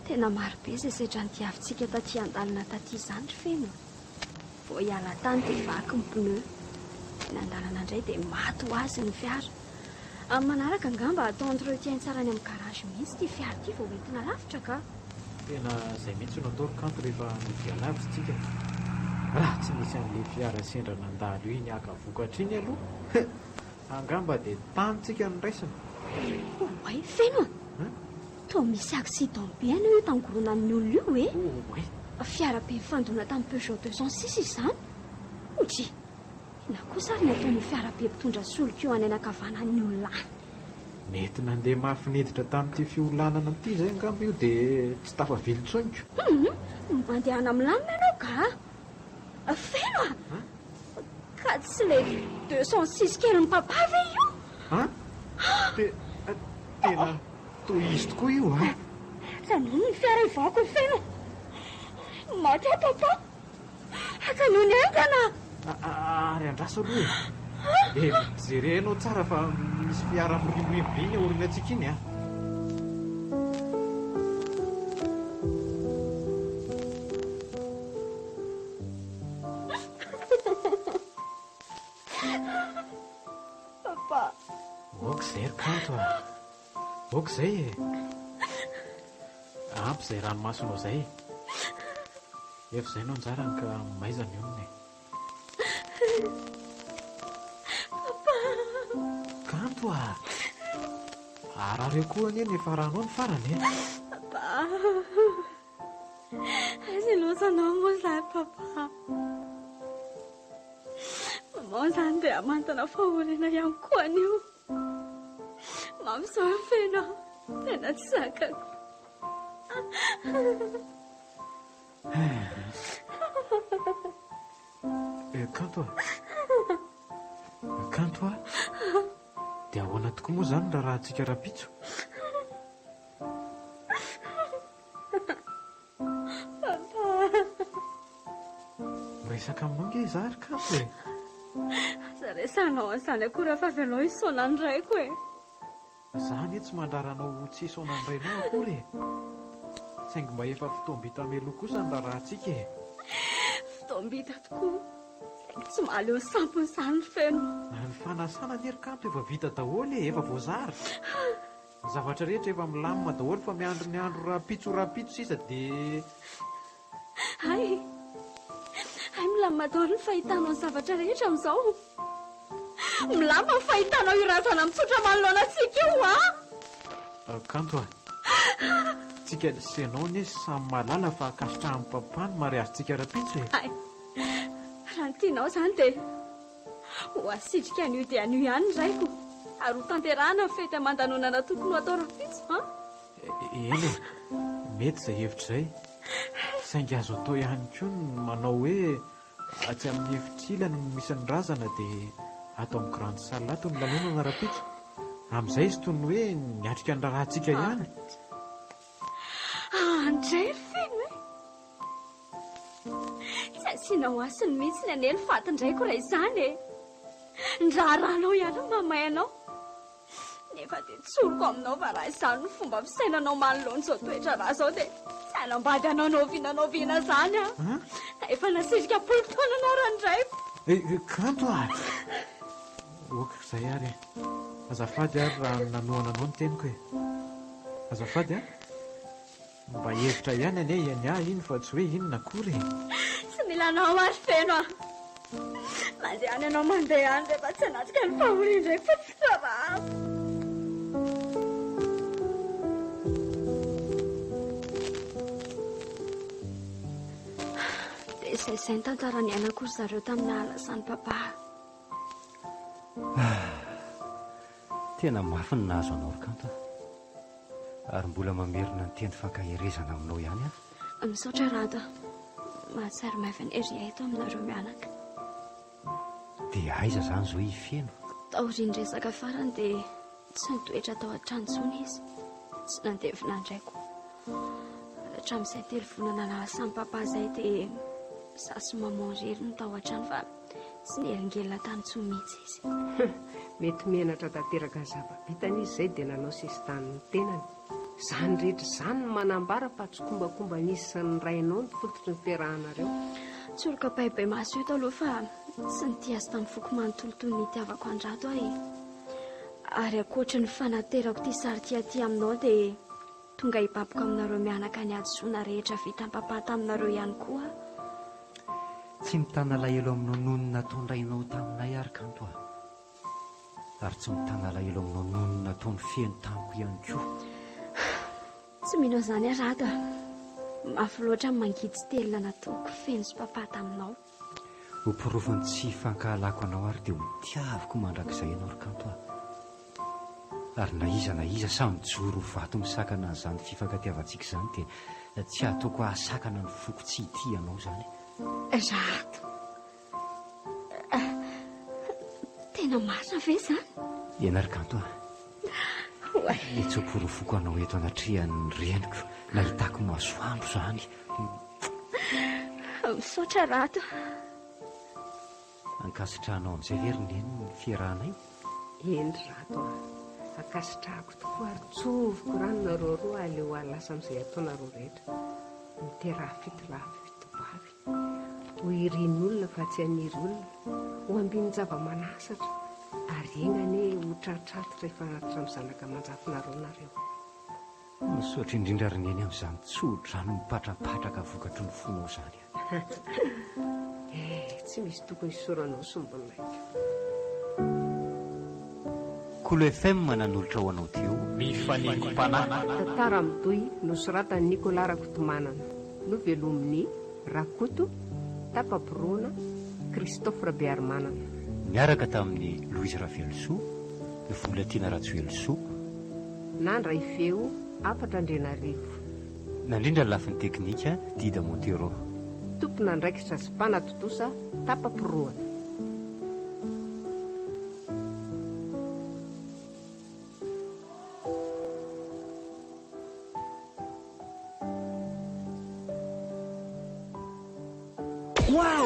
tena marobe zay sedra ny diavintsika taty an-dalana taty izany ry feno. Vao hiala tany dia vaky ny pneu. Ny an-dalana indray dia maty ho azy ny fiara. Amin'ny manaraka angamba atao entretien tsara ny amin'ny garage mihitsy ty fiara ty vao entina lavitra ka. Tena izay mihitsy no atao kanto rehefa midia lavitra tsika. Raha tsy misy an'ilay fiara sendra nandalo iny aka vokatra iny aloha angamba dia tanytsika ny raisina. Oay feno toa misy accident be any io tangorona amin'ny olona io e. Oay Fiara be mifandona tamin'ny Peugeot 206 izany. Oji ina kosa ary nataon'ny fiara be mpitondra solika eo any anakavanan'ny olona any. mety nandeha mahafiniditra tamin'ity fiolanana ity izay angamba io dia tsy tafavily tsoniko. Mandehana milamina ianao ka feno ka tsy ilay 206 kely ny papa ve io? Tena toy izy tokoa io Kanono ny fiara ivako feno. Maty a papa. Kanono engana. Ary andraso aloha mijerenao tsara fa misy fiara mirimoribe iny aoriana antsika iny Papa. Okizay ry kanto okizay ampy izay ranomasonao izay efa izay no anjarany ka maizana eo ny kanto arareo koa anie ny efa ranao ny farany Papa. Silosanao moa izany papa. Mamao izany dia amantana fahoriana ihany koa an'io. Mamizao ny feno tena tsy zakako. kanto dia ahoana tokoa moa izany raha antsika rapitso? Miresaka aminao nge izaho ry kanto e. Zaresanao an'izany akory fa velao isaona ny raiko e. Izany tsy mandraranao tsy isaona ny rainao akory saingy mba efa fotoam-bita meloa kosa ny rahantsika e. Fotoam-bita tokoa saingy tsy mahaleo sampony izany feno. Ny fanasana ny kanto efa vita daholo efa voazary. Ny zavatra rehetra efa milamina daholo fa miandro ny andro rapitso sisa dia Ay milamina daholo ny fahitanao ny zavatra rehetra amin'izao. Milama ny fahitanao io razana mitsotra manoloana antsika io kanto tsika senao ny samy malala fa akasitrahan'ny papa ny mariazintsika rapitso e. Ay raha ny tianao izany dia ho asitrika an'io dia an'io ihany ny raiko ary ho tanterahana ny fety aman-danonana tokony ho atao rapitso eny mety izay hevitra izay saingy azo atao ihany koa ny manao hoe atsy amin'ny efitrila no misy ny razana dia atao amin'ny grande salle ato ny lanonana rapitso amin'izay izy toy ny hoe niatrika ny rahantsika ihany. Andray feno e. Tsy asiana ho asiny mihitsy ny anely fatin-draiko raha izany e. Ndraha ranao ihany mamay anao nefa dia tsoroko aminao fa raha izany ny fomba fisainanao manoloana izao toetra raha izao dia tsy hanambady anao noviana izany efa nasirika polotona na raha ndraiko. Kanto oka izay ary azafady ary raha nanoana anao ny teniko e. Azafady mba hevitra ihany ane iany iny fa tsy hoe inona akory. Tsy mila anao ary feno mandeha any anao mandeha any rehefa tsy anatrika ny fahoriana ndraiky fa tsy raha dia izay ny tantarany aina-kory zareo tamin'ny ahalazany papa. Tena mafy ny nahazo anao ry kanto ary mbola mamerina ny teny fankaherezana aminao ihany misaotra rada mahatsara maivana ery eto aminareo mianaka. dia aiza izany zao ifeno taoriany resaka farany dia tsy nitoetra tao an-tranontsony izy, tsy nandevina indraiko. Hatramin'izay telo volana nahasamy papa izay dia zasy mamangery no tao an-trano fa tsy nelingelina tany intsony mihitsy izy. Mety menatra tanteraka ny zava-bitany izy izay dia nanao sisy taniny tenany. Izany rehetra izany no manambara fa tsy kombakomba nisy sy ny rainao ny fototry ny fiarahanareo. Tsy oloka paibe maso eto aloha fa tsy nity azy tamin'ny foko manontolotolo ny itiavako andrato ahy. Ary akoatra ny fanaterako ity sary ty aminao dia tonga hibaboko aminareo mianaka ny adosoana rehetra vita ny papa taminareo ihany koa. Tsy mitana lahelo aminao noho ny nataony rainao taminay ary kanto aho. Ary tsy mitana lahelo aminao noho ny nataony feno tamiko ihany koa. Tsy mino izany arato. Mafy loatra ny mangidy sy telona nataoko feno sy papa taminao. Ho porofony tsy fankahalako anao ary dia ho tiaviko mandrakizay ianao ry kanto aho. Ary na iza samy joro vato misakana an'izany fifankatiavantsika izany dia tsy ataoko ahasakana ny foko tsy hity ianao izany. Rato. Tena marina ve izany? Ena ry kanto aho. Etsy ho porofoko anao eto anatrehan'ny reniko. Nahitako masoandro izany. Misaotra rato. Ankasitrahanao amin'izay veryneny ny fiarahanay? Eny rato aho. Akasitrahako tokoa ary tsoviko ranonareo roa aleo alasa amin'izay ataonareo rehetra. Miteraha fitobavy. Ho irin'olona fa tsy haniry olona. Ho ambin'ny zava-manasatra. Ary enane ho tratrato rehefa hatratra amin'ny zanaka manjafinareo nareo. Misaotra indrindra rineny amin'izany tsodrano mipatrapatraka vokatry ny fonao izany. Tsy misy tokony isoranao sombon'aika. Kolo FM nanolotra ho anao teo mifanengo-panahy. Tantara midoy nosoratan'i Nicolas Rakotomanana. Novelomin'ny Rakoto Tapapirona Christophe Rabearmanana. Miaraka tamin'ny Louise Ravelosoa, Volatiana Ratsoelosoa. Nandra ifeo 4 Nandrindra ny lafin'ny teknika Dida Montero. tompona ndraikitra sy mpanatotosa Tapapirona. Wow!